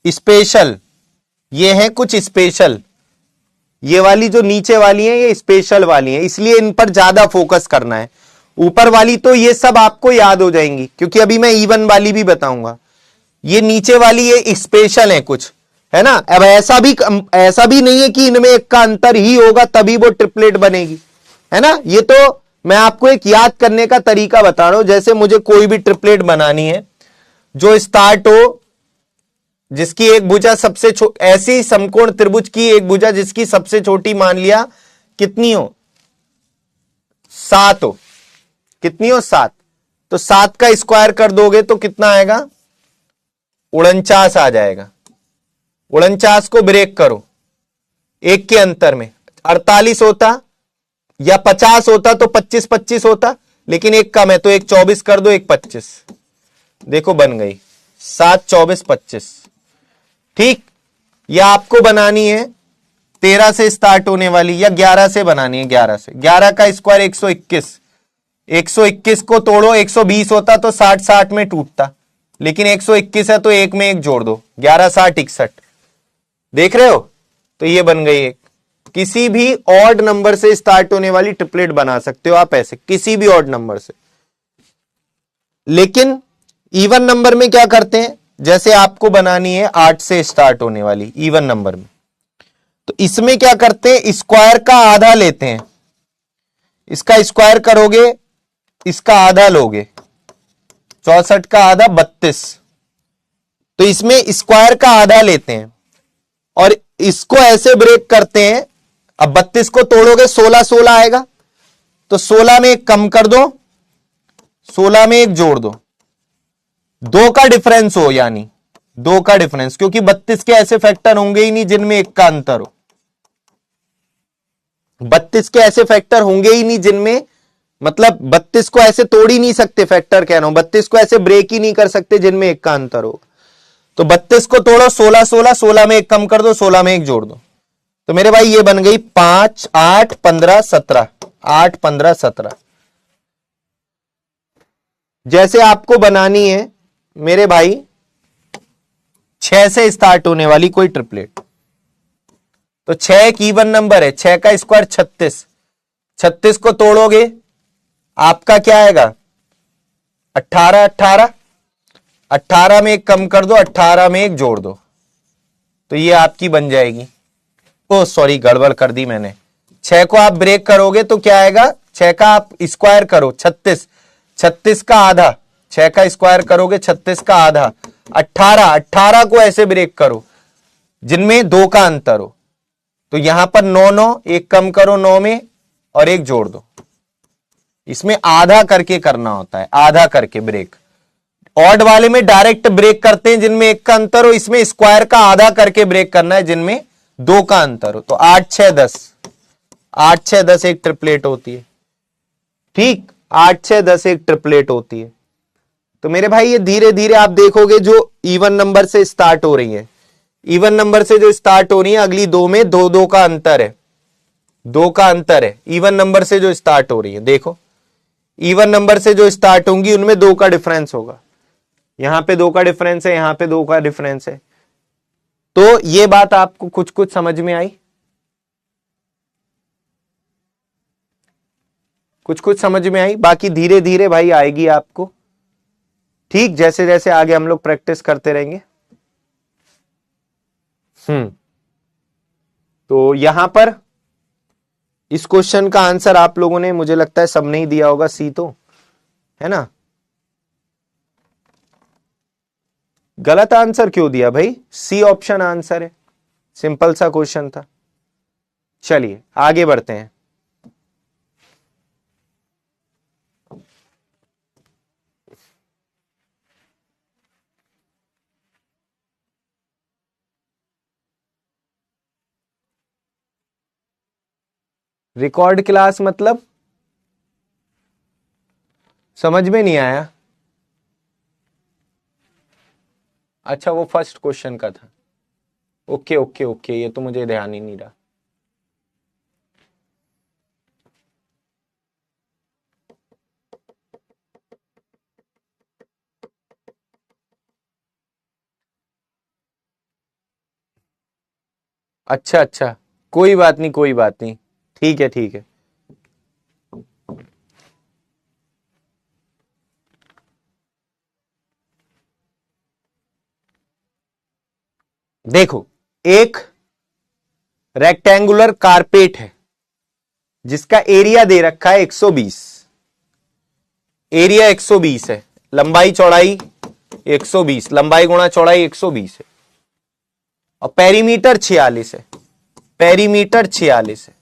स्पेशल, ये है कुछ स्पेशल, ये वाली जो नीचे वाली है ये स्पेशल वाली है, इसलिए इन पर ज्यादा फोकस करना है। ऊपर वाली तो ये सब आपको याद हो जाएंगी, क्योंकि अभी मैं इवन वाली भी बताऊंगा। ये नीचे वाली ये स्पेशल है कुछ, है ना। अब ऐसा भी नहीं है कि इनमें 1 का अंतर ही होगा तभी वो ट्रिपलेट बनेगी, है ना। ये तो मैं आपको एक याद करने का तरीका बता रहा हूं। जैसे मुझे कोई भी ट्रिपलेट बनानी है जो स्टार्ट हो, जिसकी एक भुजा सबसे ऐसी समकोण त्रिभुज की एक भुजा जिसकी सबसे छोटी मान लिया कितनी हो, 7 हो। कितनी हो, 7। तो 7 का स्क्वायर कर दोगे तो कितना आएगा, 49 आ जाएगा। 49 को ब्रेक करो 1 के अंतर में, 48 होता या 50 होता तो 25 25 होता, लेकिन 1 कम है तो 1 24 कर दो, 1 25। देखो बन गई 7 24 25। ठीक, या आपको बनानी है 13 से स्टार्ट होने वाली या 11 से बनानी है, 11 से। 11 का स्क्वायर 121, 121 को तोड़ो 120 होता तो 60 60 में टूटता, लेकिन 121 है तो 1 में 1 जोड़ दो, 11 60 61। देख रहे हो, तो ये बन गई एक। किसी भी ऑड नंबर से स्टार्ट होने वाली ट्रिपलेट बना सकते हो आप ऐसे, किसी भी ऑड नंबर से। लेकिन इवन नंबर में क्या करते हैं, जैसे आपको बनानी है 8 से स्टार्ट होने वाली इवन नंबर में, तो इसमें क्या करते हैं, स्क्वायर का आधा लेते हैं। इसका स्क्वायर करोगे, इसका आधा लोगे, 64 का आधा 32। तो इसमें स्क्वायर का आधा लेते हैं और इसको ऐसे ब्रेक करते हैं। अब 32 को तोड़ोगे 16 16 आएगा, तो 16 में 1 कम कर दो, 16 में 1 जोड़ दो, 2 का डिफरेंस हो, यानी 2 का डिफरेंस, क्योंकि 32 के ऐसे फैक्टर होंगे ही नहीं जिनमें 1 का अंतर हो। 32 के ऐसे फैक्टर होंगे ही नहीं जिनमें, मतलब 32 को ऐसे तोड़ ही नहीं सकते, फैक्टर कह रहा हूं, 32 को ऐसे ब्रेक ही नहीं कर सकते जिनमें 1 का अंतर हो। तो 32 को तोड़ो 16 16, 16 में 1 कम कर दो, 16 में 1 जोड़ दो, तो मेरे भाई ये बन गई 5 8 15 17, 8 15 17। जैसे आपको बनानी है मेरे भाई 6 से स्टार्ट होने वाली कोई ट्रिपलेट, तो 6 एक इवन नंबर है, 6 का स्क्वायर 36, 36 को तोड़ोगे आपका क्या आएगा, 18 18, 18 में 1 कम कर दो, 18 में 1 जोड़ दो, तो ये आपकी बन जाएगी। ओ सॉरी, गड़बड़ कर दी मैंने। 6 को आप ब्रेक करोगे तो क्या आएगा, 6 का आप स्क्वायर करो 36, 36 का आधा, 6 का स्क्वायर करोगे 36 का आधा, 18, 18 को ऐसे ब्रेक करो जिनमें 2 का अंतर हो, तो यहां पर 9 9, 1 कम करो 9 में और 1 जोड़ दो। इसमें आधा करके करना होता है, आधा करके ब्रेक। ऑड वाले में डायरेक्ट ब्रेक करते हैं जिनमें एक का अंतर हो, इसमें स्क्वायर का आधा करके ब्रेक करना है जिनमें दो का अंतर हो। तो 8 6 10, 8 6 10 एक ट्रिपलेट होती है। ठीक, 8 6 10 एक ट्रिपलेट होती है। तो मेरे भाई ये धीरे धीरे आप देखोगे जो इवन नंबर से स्टार्ट हो रही है, इवन नंबर से जो स्टार्ट हो रही है अगली दो में दो दो का अंतर है, दो का अंतर है। इवन नंबर से जो स्टार्ट हो रही है, देखो इवन नंबर से जो स्टार्ट होंगी उनमें दो का डिफरेंस होगा, यहां पे दो का डिफरेंस है, यहां पे दो का डिफरेंस है। तो ये बात आपको कुछ कुछ समझ में आई, कुछ कुछ समझ में आई, बाकी धीरे धीरे भाई आएगी आपको। ठीक, जैसे जैसे आगे हम लोग प्रैक्टिस करते रहेंगे। तो यहां पर इस क्वेश्चन का आंसर आप लोगों ने मुझे लगता है सब नहीं दिया होगा, सी तो है ना। गलत आंसर क्यों दिया भाई, सी ऑप्शन आंसर है, सिंपल सा क्वेश्चन था। चलिए आगे बढ़ते हैं। रिकॉर्ड क्लास मतलब समझ में नहीं आया। अच्छा वो फर्स्ट क्वेश्चन का था, ओके ओके ओके, ये तो मुझे ध्यान ही नहीं रहा। अच्छा अच्छा, कोई बात नहीं कोई बात नहीं, ठीक है ठीक है। देखो एक रेक्टेंगुलर कारपेट है जिसका एरिया दे रखा है 120, एरिया 120 है, लंबाई चौड़ाई 120, लंबाई गुणा चौड़ाई 120 है, और पेरीमीटर 46 है, पेरीमीटर 46 है।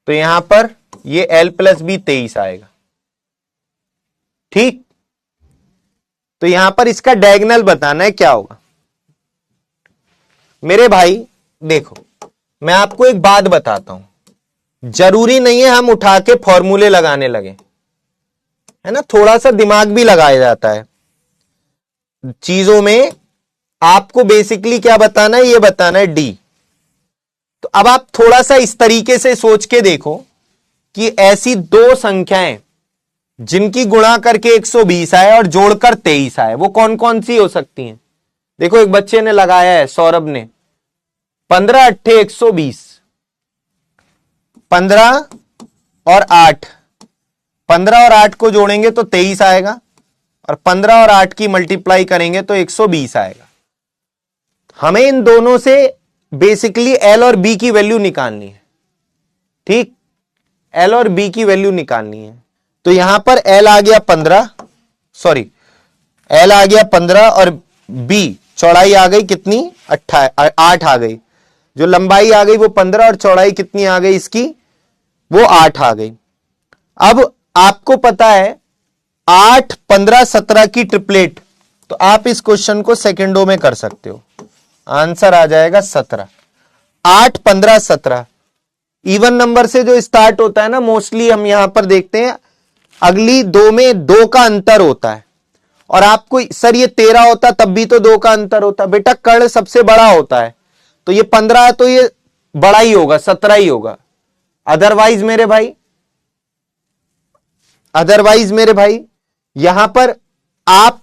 तो यहां पर ये L प्लस बी 23 आएगा। ठीक, तो यहां पर इसका डायगोनल बताना है क्या होगा। मेरे भाई देखो मैं आपको एक बात बताता हूं, जरूरी नहीं है हम उठा के फॉर्मूले लगाने लगे, है ना, थोड़ा सा दिमाग भी लगाया जाता है चीजों में। आपको बेसिकली क्या बताना है, ये बताना है डी। तो अब आप थोड़ा सा इस तरीके से सोच के देखो कि ऐसी दो संख्याएं जिनकी गुणा करके 120 आए और जोड़कर 23 आए, वो कौन कौन सी हो सकती हैं। देखो एक बच्चे ने लगाया है, सौरभ ने, 15 अट्ठे 120, 15 और 8, 15 और 8 को जोड़ेंगे तो 23 आएगा, और 15 और 8 की मल्टीप्लाई करेंगे तो 120 आएगा। हमें इन दोनों से बेसिकली एल और बी की वैल्यू निकालनी है। ठीक, एल और बी की वैल्यू निकालनी है। तो यहां पर एल आ गया 15, सॉरी एल आ गया 15 और बी चौड़ाई आ गई कितनी, 8 आ गई। जो लंबाई आ गई वो 15 और चौड़ाई कितनी आ गई इसकी, वो 8 आ गई। अब आपको पता है 8 15 17 की ट्रिपलेट, तो आप इस क्वेश्चन को सेकेंडों में कर सकते हो, आंसर आ जाएगा 17। 8 15 17 इवन नंबर से जो स्टार्ट होता है ना, मोस्टली हम यहां पर देखते हैं अगली दो में दो का अंतर होता है। और आपको सर ये 13 होता तब भी तो दो का अंतर होता, बेटा कर्ण सबसे बड़ा होता है, तो ये 15 तो ये बड़ा ही होगा, 17 ही होगा। अदरवाइज मेरे भाई यहां पर आप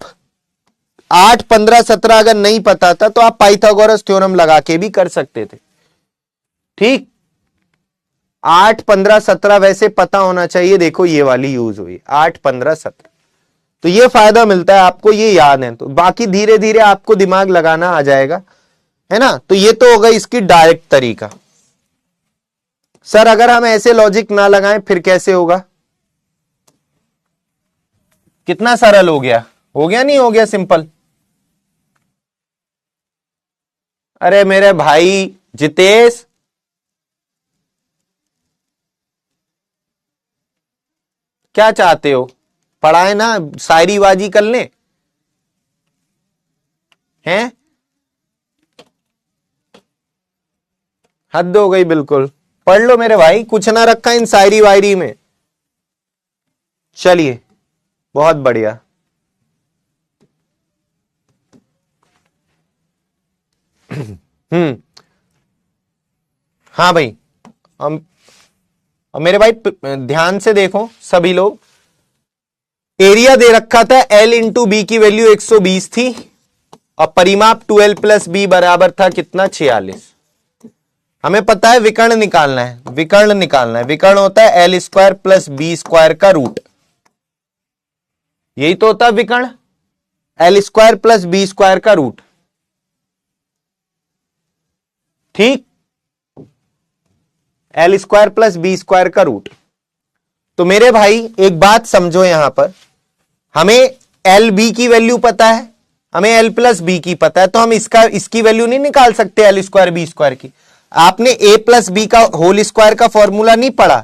8 15 17 अगर नहीं पता था तो आप पाइथागोरस थ्योरम लगा के भी कर सकते थे। ठीक, 8 15 17 वैसे पता होना चाहिए, देखो ये वाली यूज हुई 8 15 17, तो ये फायदा मिलता है आपको, ये याद है। तो बाकी धीरे धीरे आपको दिमाग लगाना आ जाएगा, है ना। तो ये तो होगा इसकी डायरेक्ट तरीका। सर अगर हम ऐसे लॉजिक ना लगाएं फिर कैसे होगा, कितना सरल हो गया, हो गया नहीं हो गया सिंपल। अरे मेरे भाई जितेश, क्या चाहते हो, पढ़ा है ना, शायरीबाजी कर ले हैं, हद हो गई बिल्कुल। पढ़ लो मेरे भाई, कुछ ना रखा इन शायरी वायरी में। चलिए बहुत बढ़िया। हाँ भाई, हम मेरे भाई ध्यान से देखो सभी लोग। एरिया दे रखा था L इंटू बी की वैल्यू 120 थी और परिमाप 12 प्लस बी बराबर था कितना, 46। हमें पता है विकर्ण निकालना है, विकर्ण निकालना है। विकर्ण होता है L square plus B square का रूट, यही तो होता है विकर्ण, L square plus B square का रूट। ठीक, L square plus B square का रूट। तो मेरे भाई एक बात समझो, यहां पर हमें एल बी की वैल्यू पता है, हमें एल प्लस बी की पता है, तो हम इसकी वैल्यू नहीं निकाल सकते एल स्क्वायर बी स्क्वायर की। आपने ए प्लस बी का होल स्क्वायर का फॉर्मूला नहीं पढ़ा,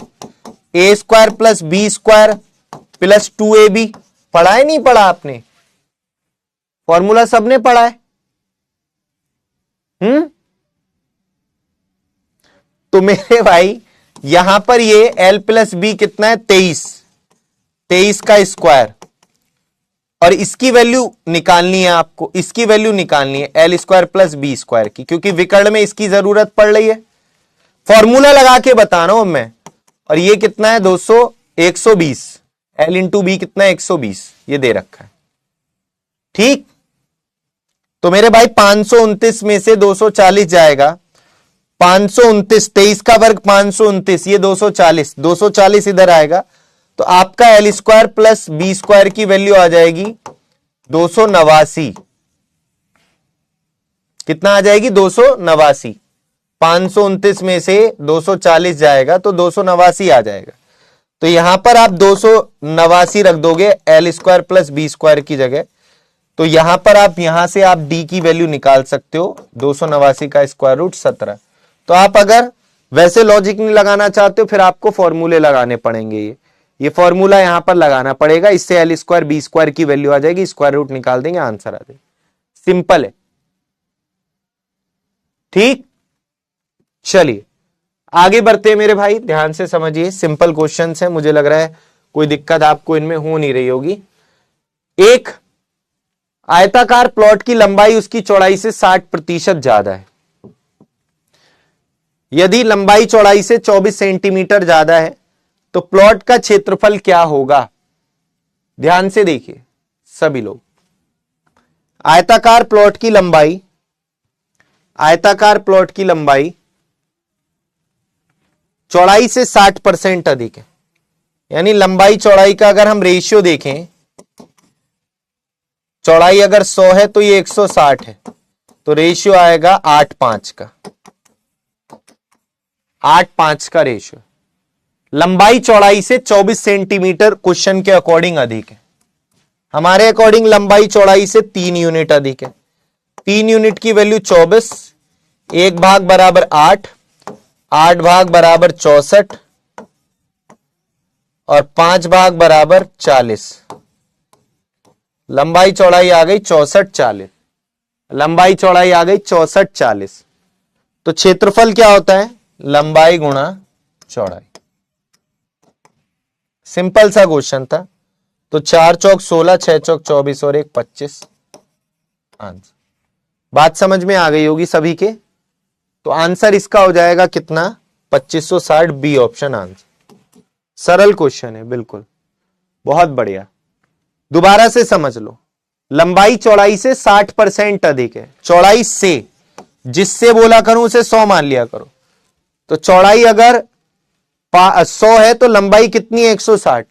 A square plus B square plus 2ab पढ़ा है, नहीं पढ़ा आपने? फॉर्मूला सबने पढ़ा है। तो मेरे भाई यहां पर ये एल प्लस बी कितना है, 23 का स्क्वायर, और इसकी वैल्यू निकालनी है आपको, इसकी वैल्यू निकालनी है L square plus B square की, क्योंकि विकर्ण में इसकी जरूरत पड़ रही है। फॉर्मूला लगा के बता रहा हूं मैं। और ये कितना है 120, एल इंटू बी कितना है 120, ये दे रखा है। ठीक, तो मेरे भाई 529 में से 240 जाएगा, 529, 23 का वर्ग 529, ये 240, 240 इधर आएगा, तो आपका L square plus B square की वैल्यू आ जाएगी 289। कितना आ जाएगी, 289। 529 में से 240 जाएगा तो 289 आ जाएगा। तो यहां पर आप 289 रख दोगे L square plus B square की जगह, तो यहां पर यहां से आप डी की वैल्यू निकाल सकते हो, 289 का स्क्वायर रूट 17। तो आप अगर वैसे लॉजिक नहीं लगाना चाहते हो, फिर आपको फॉर्मूले लगाने पड़ेंगे। ये फॉर्मूला यहां पर लगाना पड़ेगा, इससे एल स्क्वायर बी स्क्वायर की वैल्यू आ जाएगी, स्क्वायर रूट निकाल देंगे, आंसर आ जाएगा। सिंपल है। ठीक, चलिए आगे बढ़ते हैं मेरे भाई, ध्यान से समझिए, सिंपल क्वेश्चन है, मुझे लग रहा है कोई दिक्कत आपको इनमें हो नहीं रही होगी। एक आयताकार प्लॉट की लंबाई उसकी चौड़ाई से 60% ज्यादा है। यदि लंबाई चौड़ाई से 24 सेंटीमीटर ज्यादा है तो प्लॉट का क्षेत्रफल क्या होगा? ध्यान से देखिए सभी लोग। आयताकार प्लॉट की लंबाई, आयताकार प्लॉट की लंबाई चौड़ाई से 60% अधिक है, यानी लंबाई चौड़ाई का अगर हम रेशियो देखें, चौड़ाई अगर 100 है तो ये 160 है, तो रेशियो आएगा 8:5 का, 8:5 का रेशियो। लंबाई चौड़ाई से 24 सेंटीमीटर क्वेश्चन के अकॉर्डिंग अधिक है, हमारे अकॉर्डिंग लंबाई चौड़ाई से 3 यूनिट अधिक है। 3 यूनिट की वैल्यू 24, 1 भाग बराबर 8, 8 भाग बराबर 64 और 5 भाग बराबर 40। लंबाई चौड़ाई आ गई 64, 40। लंबाई चौड़ाई आ गई 64, 40। तो क्षेत्रफल क्या होता है? लंबाई गुणा चौड़ाई। सिंपल सा क्वेश्चन था। तो 4 चौक 16, 6 चौक 24 और 1 25 आंसर। बात समझ में आ गई होगी सभी के। तो आंसर इसका हो जाएगा कितना? 2560, बी ऑप्शन आंसर। सरल क्वेश्चन है बिल्कुल, बहुत बढ़िया। दोबारा से समझ लो, लंबाई चौड़ाई से 60% अधिक है। चौड़ाई से, जिससे बोला करूं उसे 100 मान लिया करो। तो चौड़ाई अगर 100 है तो लंबाई कितनी है? 160।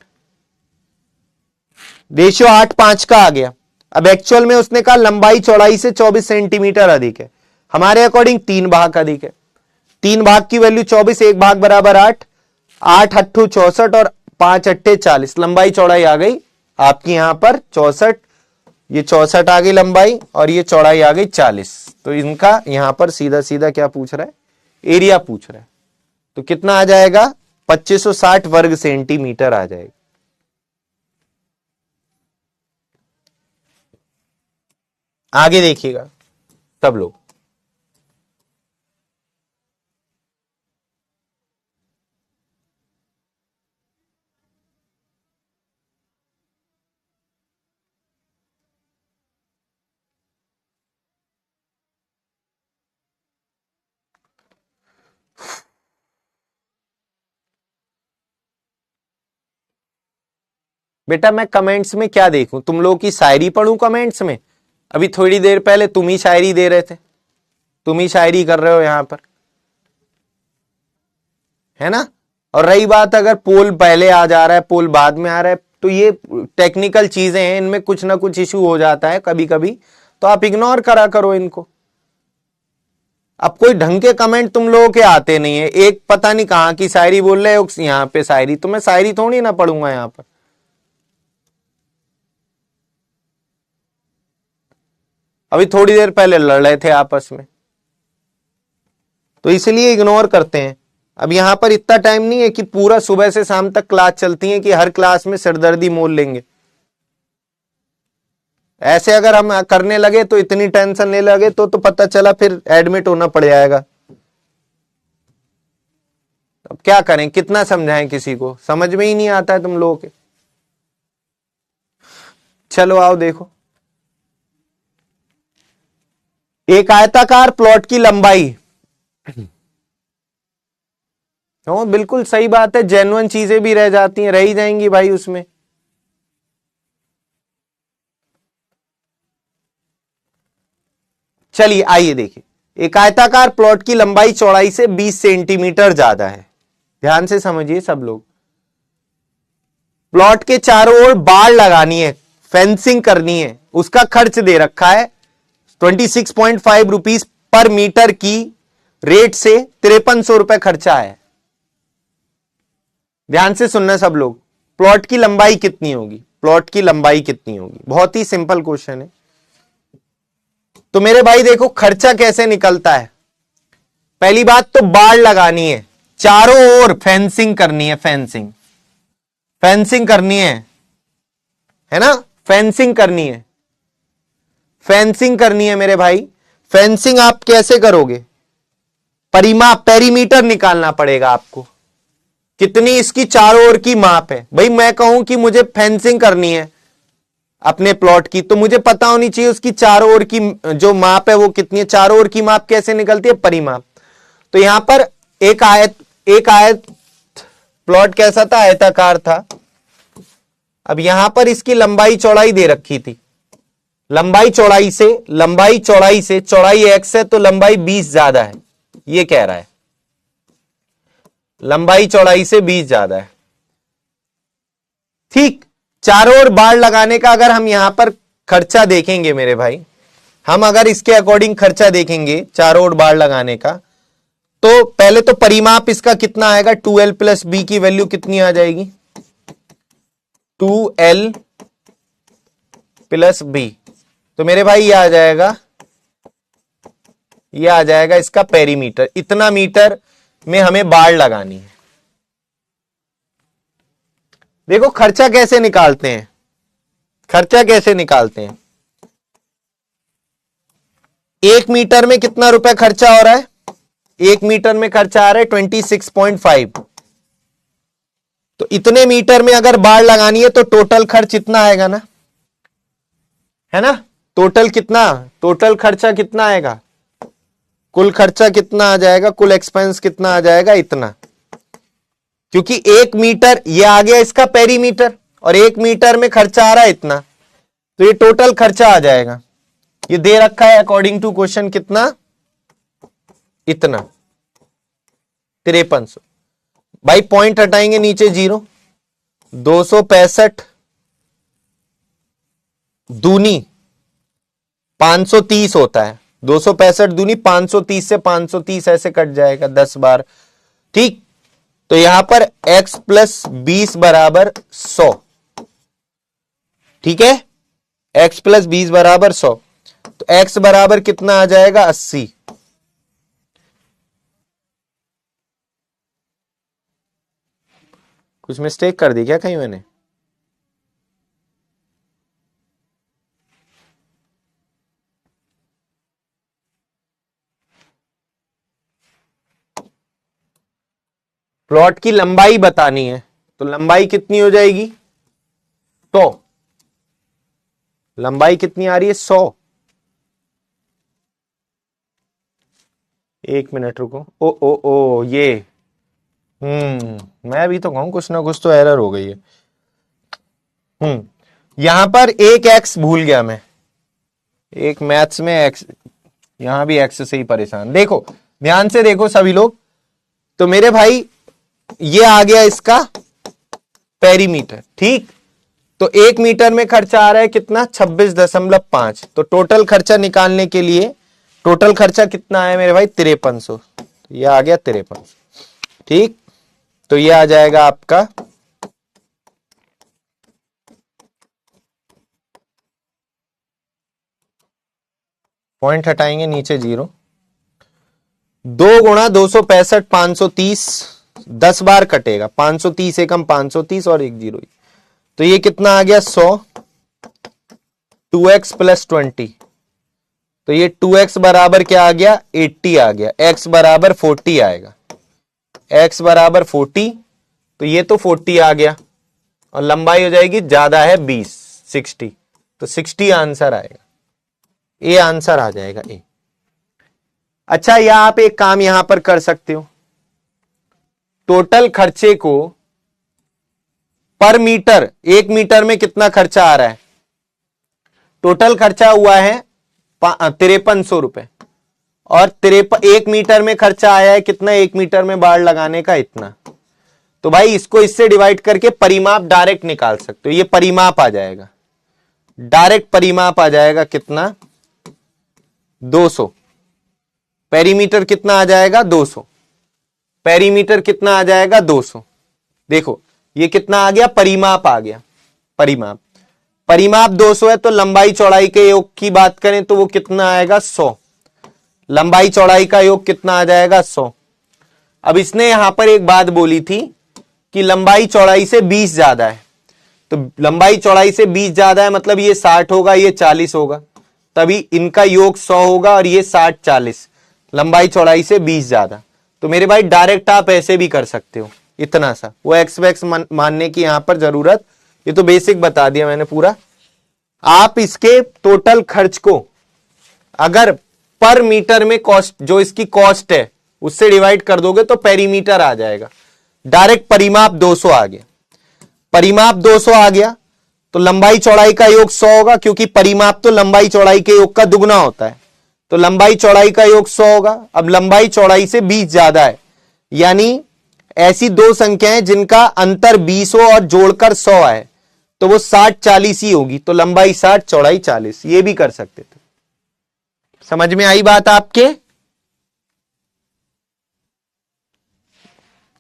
रेशियो 8:5 का आ गया। अब एक्चुअल में उसने कहा लंबाई चौड़ाई से 24 सेंटीमीटर अधिक है, हमारे अकॉर्डिंग 3 भाग अधिक है। 3 भाग की वैल्यू 24, 1 भाग बराबर 8, 8 अट्ठू 64 और 5 अट्ठे 40। लंबाई चौड़ाई आ गई आपकी यहां पर 64, ये 64 आ गई लंबाई और ये चौड़ाई आ गई 40। तो इनका यहां पर सीधा सीधा क्या पूछ रहा है? एरिया पूछ रहा है। तो कितना आ जाएगा? 2560 वर्ग सेंटीमीटर आ जाएगा। आगे देखिएगा सब लोग। बेटा मैं कमेंट्स में क्या देखूं, तुम लोगों की शायरी पढ़ूं कमेंट्स में? अभी थोड़ी देर पहले तुम ही शायरी दे रहे थे, तुम ही शायरी कर रहे हो यहां पर, है ना। और रही बात अगर पोल पहले आ जा रहा है पोल बाद में आ रहा है, तो ये टेक्निकल चीजें हैं, इनमें कुछ ना कुछ इशू हो जाता है कभी कभी, तो आप इग्नोर करा करो इनको। अब कोई ढंग के कमेंट तुम लोगों के आते नहीं है, एक पता नहीं कहां की शायरी बोल रहे हो यहां पे शायरी, तो मैं शायरी थोड़ी ना पढ़ूंगा यहां पर। अभी थोड़ी देर पहले लड़ रहे थे आपस में, तो इसलिए इग्नोर करते हैं। अब यहां पर इतना टाइम नहीं है कि पूरा सुबह से शाम तक क्लास चलती है कि हर क्लास में सिरदर्दी मोल लेंगे। ऐसे अगर हम करने लगे तो इतनी टेंशन ले लगे तो पता चला फिर एडमिट होना पड़ जाएगा। अब क्या करें, कितना समझाएं, किसी को समझ में ही नहीं आता है तुम लोगों के। चलो आओ देखो, एक आयताकार प्लॉट की लंबाई, तो बिल्कुल सही बात है, जेन्युइन चीजें भी रह जाती हैं, रह ही जाएंगी भाई उसमें। चलिए आइए देखिए, एक आयताकार प्लॉट की लंबाई चौड़ाई से 20 सेंटीमीटर ज्यादा है। ध्यान से समझिए सब लोग। प्लॉट के चारों ओर बाड़ लगानी है, फेंसिंग करनी है, उसका खर्च दे रखा है 26.5 रुपीज पर मीटर की रेट से 5300 रुपए खर्चा है। ध्यान से सुनना सब लोग, प्लॉट की लंबाई कितनी होगी, प्लॉट की लंबाई कितनी होगी, बहुत ही सिंपल क्वेश्चन है। तो मेरे भाई देखो खर्चा कैसे निकलता है। पहली बात तो बाड़ लगानी है, चारों ओर फेंसिंग करनी है, फेंसिंग फेंसिंग करनी है ना, फेंसिंग करनी है, फेंसिंग करनी है मेरे भाई। फेंसिंग आप कैसे करोगे, परिमाप पेरीमीटर निकालना पड़ेगा आपको, कितनी इसकी चारों ओर की माप है। भाई मैं कहूं कि मुझे फेंसिंग करनी है अपने प्लॉट की, तो मुझे पता होनी चाहिए उसकी चारों ओर की जो माप है वो कितनी है। चारों ओर की माप कैसे निकलती है, परिमाप। तो यहां पर एक आयत प्लॉट कैसा था, आयताकार था। अब यहां पर इसकी लंबाई चौड़ाई दे रखी थी, लंबाई चौड़ाई से चौड़ाई x है तो लंबाई 20 ज्यादा है, ये कह रहा है लंबाई चौड़ाई से 20 ज्यादा है। ठीक, चारों ओर बाड़ लगाने का अगर हम यहां पर खर्चा देखेंगे मेरे भाई, हम अगर इसके अकॉर्डिंग खर्चा देखेंगे चारों ओर बाड़ लगाने का, तो पहले तो परिमाप इसका कितना आएगा, 2l प्लस बी की वैल्यू कितनी आ जाएगी, 2l प्लस बी। तो मेरे भाई ये आ जाएगा इसका पेरीमीटर, इतना मीटर में हमें बाड़ लगानी है। देखो खर्चा कैसे निकालते हैं, खर्चा कैसे निकालते हैं। 1 मीटर में कितना रुपए खर्चा हो रहा है, 1 मीटर में खर्चा आ रहा है 26.5। तो इतने मीटर में अगर बाड़ लगानी है तो टोटल खर्च इतना आएगा ना, है ना। टोटल खर्चा कितना आएगा, कुल खर्चा कितना आ जाएगा, कुल एक्सपेंस कितना आ जाएगा, इतना। क्योंकि 1 मीटर ये आ गया इसका पेरीमीटर, और 1 मीटर में खर्चा आ रहा है इतना, तो ये टोटल खर्चा आ जाएगा। ये दे रखा है अकॉर्डिंग टू क्वेश्चन कितना, इतना 5300। भाई पॉइंट हटाएंगे नीचे 0, 265 दूनी 530 होता है, 265 दूनी 530 से 530 ऐसे कट जाएगा 10 बार। ठीक, तो यहां पर x प्लस 20 बराबर 100, ठीक है, x प्लस 20 बराबर 100। तो x बराबर कितना आ जाएगा, 80। कुछ मिस्टेक कर दी क्या कहीं मैंने, प्लॉट की लंबाई बतानी है, तो लंबाई कितनी हो जाएगी 100। लंबाई कितनी आ रही है 100। एक मिनट रुको, ओ ओ ओ ये मैं भी तो कहूं कुछ ना कुछ तो एरर हो गई है। यहां पर एक एक्स भूल गया मैं, एक मैथ्स में एक्स, यहां भी एक्स से ही परेशान। देखो ध्यान से देखो सभी लोग, तो मेरे भाई ये आ गया इसका पेरीमीटर, ठीक। तो 1 मीटर में खर्चा आ रहा है कितना 26.5। तो टोटल खर्चा निकालने के लिए टोटल खर्चा कितना है मेरे भाई 5300। तो ये आ गया 5300, ठीक। तो ये आ जाएगा आपका पॉइंट हटाएंगे नीचे 0, 2 गुणा 265 530, 10 बार कटेगा 530 एकम 530 और एक 0। तो ये कितना आ गया 100, 2x प्लस 20। तो ये 2x बराबर क्या आ गया 80 आ गया, x बराबर 40 आएगा, x बराबर 40। तो ये तो 40 आ गया और लंबाई हो जाएगी ज्यादा है 20 60। तो 60 आंसर आएगा, ए आंसर आ जाएगा ए। अच्छा या आप एक काम यहां पर कर सकते हो, टोटल खर्चे को पर मीटर, 1 मीटर में कितना खर्चा आ रहा है, टोटल खर्चा हुआ है 5300 रुपए, और 1 मीटर में खर्चा आया है कितना, 1 मीटर में बाड़ लगाने का इतना। तो भाई इसको इससे डिवाइड करके परिमाप डायरेक्ट निकाल सकते हो, ये परिमाप आ जाएगा, डायरेक्ट परिमाप आ जाएगा कितना 200। पेरीमीटर कितना आ जाएगा 200, पेरीमीटर कितना आ जाएगा 200। देखो ये कितना आ गया परिमाप आ गया, परिमाप, परिमाप 200 है। तो लंबाई चौड़ाई के योग की बात करें तो वो कितना आएगा 100, लंबाई चौड़ाई का योग कितना आ जाएगा 100। अब इसने यहां पर एक बात बोली थी कि लंबाई चौड़ाई से 20 ज्यादा है, तो लंबाई चौड़ाई से 20 ज्यादा है मतलब ये 60 होगा, ये 40 होगा, तभी इनका योग 100 होगा और ये 60 40, लंबाई चौड़ाई से 20 ज्यादा। तो मेरे भाई डायरेक्ट आप ऐसे भी कर सकते हो, इतना सा, वो एक्स वैक्स मानने की यहां पर जरूरत, ये तो बेसिक बता दिया मैंने पूरा। आप इसके टोटल खर्च को अगर पर मीटर में कॉस्ट, जो इसकी कॉस्ट है उससे डिवाइड कर दोगे तो पेरीमीटर आ जाएगा, डायरेक्ट परिमाप 200 आ गया, परिमाप 200 आ गया। तो लंबाई चौड़ाई का योग 100 होगा, क्योंकि परिमाप तो लंबाई चौड़ाई के योग का दुगना होता है, तो लंबाई चौड़ाई का योग 100 होगा। अब लंबाई चौड़ाई से 20 ज्यादा है, यानी ऐसी दो संख्याएं जिनका अंतर 20 हो और जोड़कर 100 आए, तो वो 60 40 ही होगी, तो लंबाई 60 चौड़ाई 40, ये भी कर सकते थे। समझ में आई बात आपके,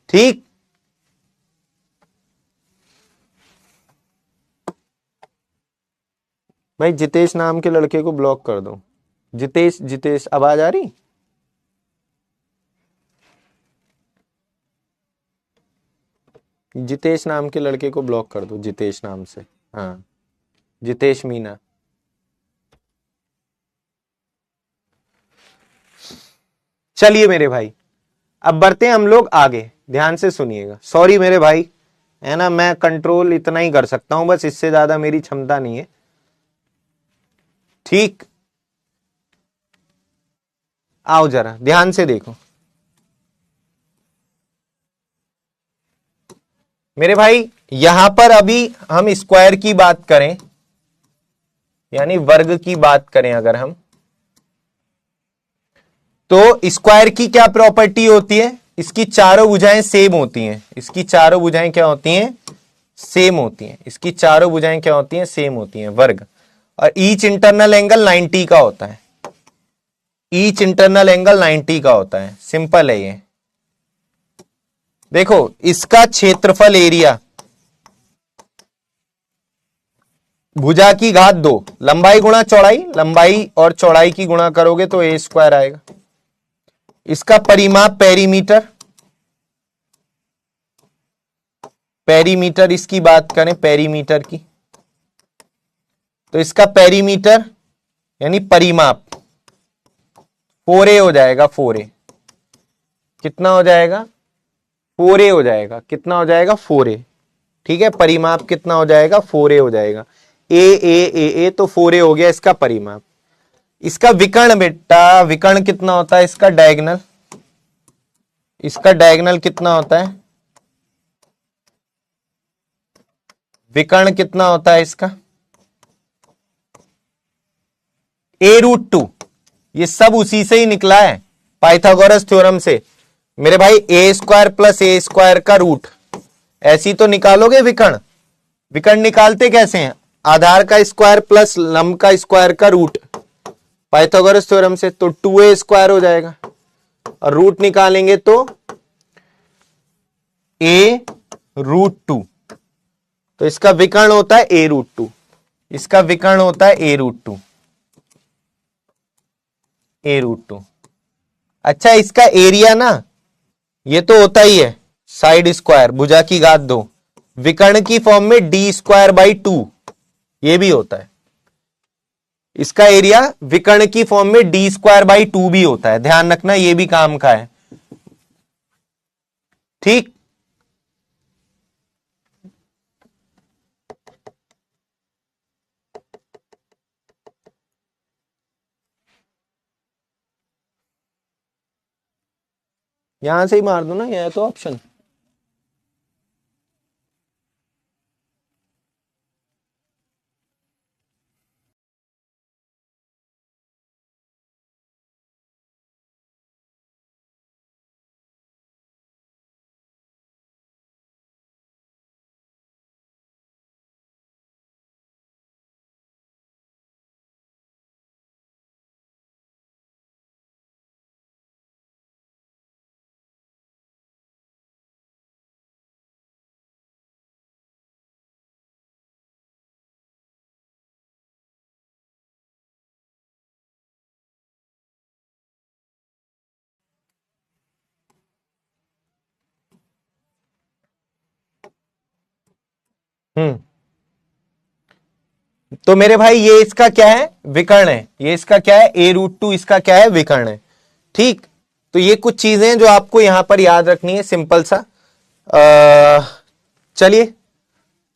ठीक। भाई जितेश नाम के लड़के को ब्लॉक कर दो, जितेश, जितेश आवाज आ रही, जितेश नाम के लड़के को ब्लॉक कर दो, जितेश नाम से, हाँ जितेश मीना। चलिए मेरे भाई अब बढ़ते हैं हम लोग आगे, ध्यान से सुनिएगा। सॉरी मेरे भाई, है ना, मैं कंट्रोल इतना ही कर सकता हूं, बस इससे ज्यादा मेरी क्षमता नहीं है, ठीक। आओ जरा ध्यान से देखो मेरे भाई, यहां पर अभी हम स्क्वायर की बात करें, यानी वर्ग की बात करें अगर हम, तो स्क्वायर की क्या प्रॉपर्टी होती है, इसकी चारों भुजाएं सेम होती हैं, इसकी चारों भुजाएं क्या होती हैं सेम होती हैं, इसकी चारों भुजाएं क्या होती हैं सेम होती हैं, वर्ग। और ईच इंटरनल एंगल 90 का होता है, ईच इंटरनल एंगल 90 का होता है, सिंपल है ये। देखो इसका क्षेत्रफल एरिया, भुजा की घात 2, लंबाई गुणा चौड़ाई, लंबाई और चौड़ाई की गुणा करोगे तो ए स्क्वायर आएगा। इसका परिमाप पेरीमीटर, पेरीमीटर इसकी बात करें पेरीमीटर की, तो इसका पेरीमीटर यानी परिमाप 4a हो जाएगा, 4a कितना हो जाएगा 4a हो जाएगा। कितना हो जाएगा? 4a। ठीक है, परिमाप कितना हो जाएगा? 4a हो जाएगा। ए तो 4a हो गया इसका परिमाप। इसका विकर्ण बेटा, विकर्ण कितना होता है इसका? डायगोनल। इसका डायगोनल कितना होता है? विकर्ण कितना होता है इसका? a√2। ये सब उसी से ही निकला है, पाइथागोरस थ्योरम से। मेरे भाई a² प्लस a² का रूट, ऐसी तो निकालोगे विकर्ण। विकर्ण निकालते कैसे हैं? आधार का स्क्वायर प्लस लंब का स्क्वायर का रूट, पाइथागोरस थ्योरम से। तो 2a² हो जाएगा, और रूट निकालेंगे तो a√2। तो इसका विकर्ण होता है a√2। इसका विकर्ण होता है a√2। a√2। अच्छा, इसका एरिया ना, ये तो होता ही है साइड स्क्वायर, भुजा की घात 2। विकर्ण की फॉर्म में d²/2 ये भी होता है। इसका एरिया विकर्ण की फॉर्म में d²/2 भी होता है, ध्यान रखना, ये भी काम का है। ठीक, यहां से ही मार दो ना, यह तो ऑप्शन। तो मेरे भाई ये इसका क्या है? विकर्ण है। ये इसका क्या है? a√2 इसका क्या है? विकर्ण है। ठीक, तो ये कुछ चीजें जो आपको यहां पर याद रखनी है, सिंपल सा। चलिए,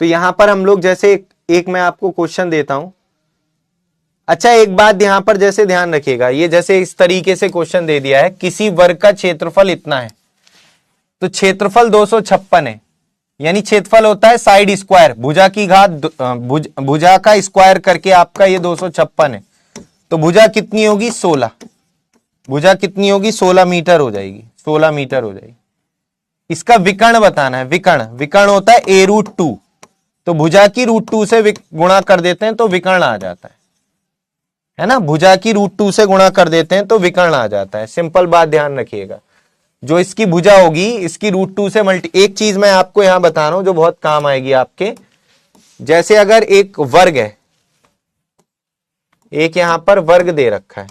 तो यहां पर हम लोग जैसे एक मैं आपको क्वेश्चन देता हूं। अच्छा, एक बात यहां पर जैसे ध्यान रखिएगा, ये जैसे इस तरीके से क्वेश्चन दे दिया है, किसी वर्ग का क्षेत्रफल इतना है, तो क्षेत्रफल 256 है, यानी क्षेत्रफल होता है साइड स्क्वायर, भुजा की घात भुजा का स्क्वायर करके आपका ये 256 है। तो भुजा कितनी होगी? 16। भुजा कितनी होगी? 16 मीटर हो जाएगी। 16 मीटर हो जाएगी। इसका विकर्ण बताना है। विकर्ण, विकर्ण होता है a√2। तो भुजा की √2 से गुणा कर देते हैं तो विकर्ण आ जाता है ना। भुजा की √2 से गुणा कर देते हैं तो विकर्ण आ जाता है। सिंपल बात ध्यान रखिएगा, जो इसकी भुजा होगी इसकी √2 से एक चीज मैं आपको यहां बता रहा हूं जो बहुत काम आएगी आपके। जैसे अगर एक वर्ग है, एक यहां पर वर्ग दे रखा है,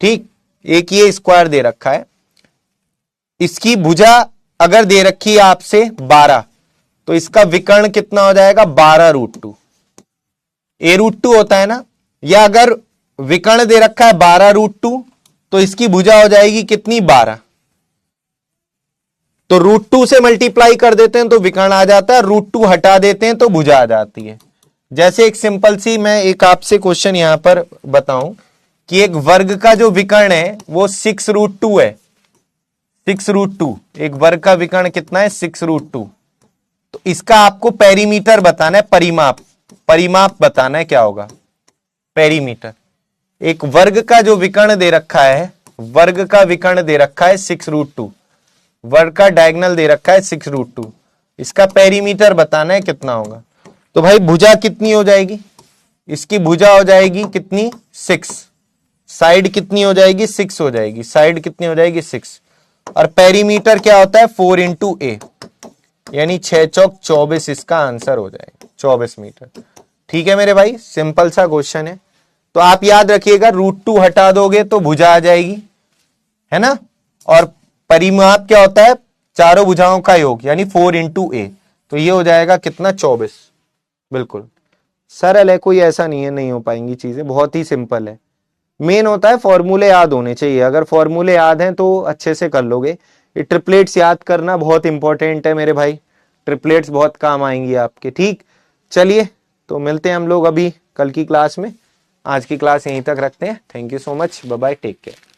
ठीक, एक ये स्क्वायर दे रखा है, इसकी भुजा अगर दे रखी है आपसे 12, तो इसका विकर्ण कितना हो जाएगा? 12√2। a√2 होता है ना, या अगर विकर्ण दे रखा है 12√2, तो इसकी भुजा हो जाएगी कितनी? 12। तो √2 से मल्टीप्लाई कर देते हैं तो विकर्ण आ जाता है, √2 हटा देते हैं तो भुजा आ जाती है। जैसे एक सिंपल सी मैं एक आपसे क्वेश्चन यहां पर बताऊं कि एक वर्ग का जो विकर्ण है वो 6√2 है। 6√2, एक वर्ग का विकर्ण कितना है? 6√2। तो इसका आपको पेरीमीटर बताना है, परिमाप, परिमाप बताना है क्या होगा? पेरीमीटर। एक वर्ग का जो विकर्ण दे रखा है, वर्ग का विकर्ण दे रखा है 6√2, वर्ग का डायगोनल दे रखा है 6√2, इसका पेरीमीटर बताना है कितना होगा। तो भाई भुजा कितनी हो जाएगी? इसकी भुजा हो जाएगी कितनी? 6। साइड कितनी हो जाएगी? 6 हो जाएगी। साइड कितनी हो जाएगी? 6। और पेरीमीटर क्या होता है? 4 × a, यानी 6 चौक 24 इसका आंसर हो जाएगा, 24 मीटर। ठीक है मेरे भाई, सिंपल सा क्वेश्चन है। तो आप याद रखिएगा, √2 हटा दोगे तो भुजा आ जाएगी, है ना। और परिमाप क्या होता है? चारों भुजाओं का योग, यानी 4 × a। तो ये हो जाएगा कितना? 24। बिल्कुल सरल है, कोई ऐसा नहीं है नहीं हो पाएंगी चीजें, बहुत ही सिंपल है। मेन होता है फॉर्मूले याद होने चाहिए। अगर फॉर्मूले याद हैं तो अच्छे से कर लोगे, ये ट्रिपलेट्स याद करना बहुत इंपॉर्टेंट है मेरे भाई, ट्रिपलेट्स बहुत काम आएंगी आपके। ठीक, चलिए तो मिलते हैं हम लोग अभी कल की क्लास में। आज की क्लास यहीं तक रखते हैं। Thank you so much, bye bye, take care.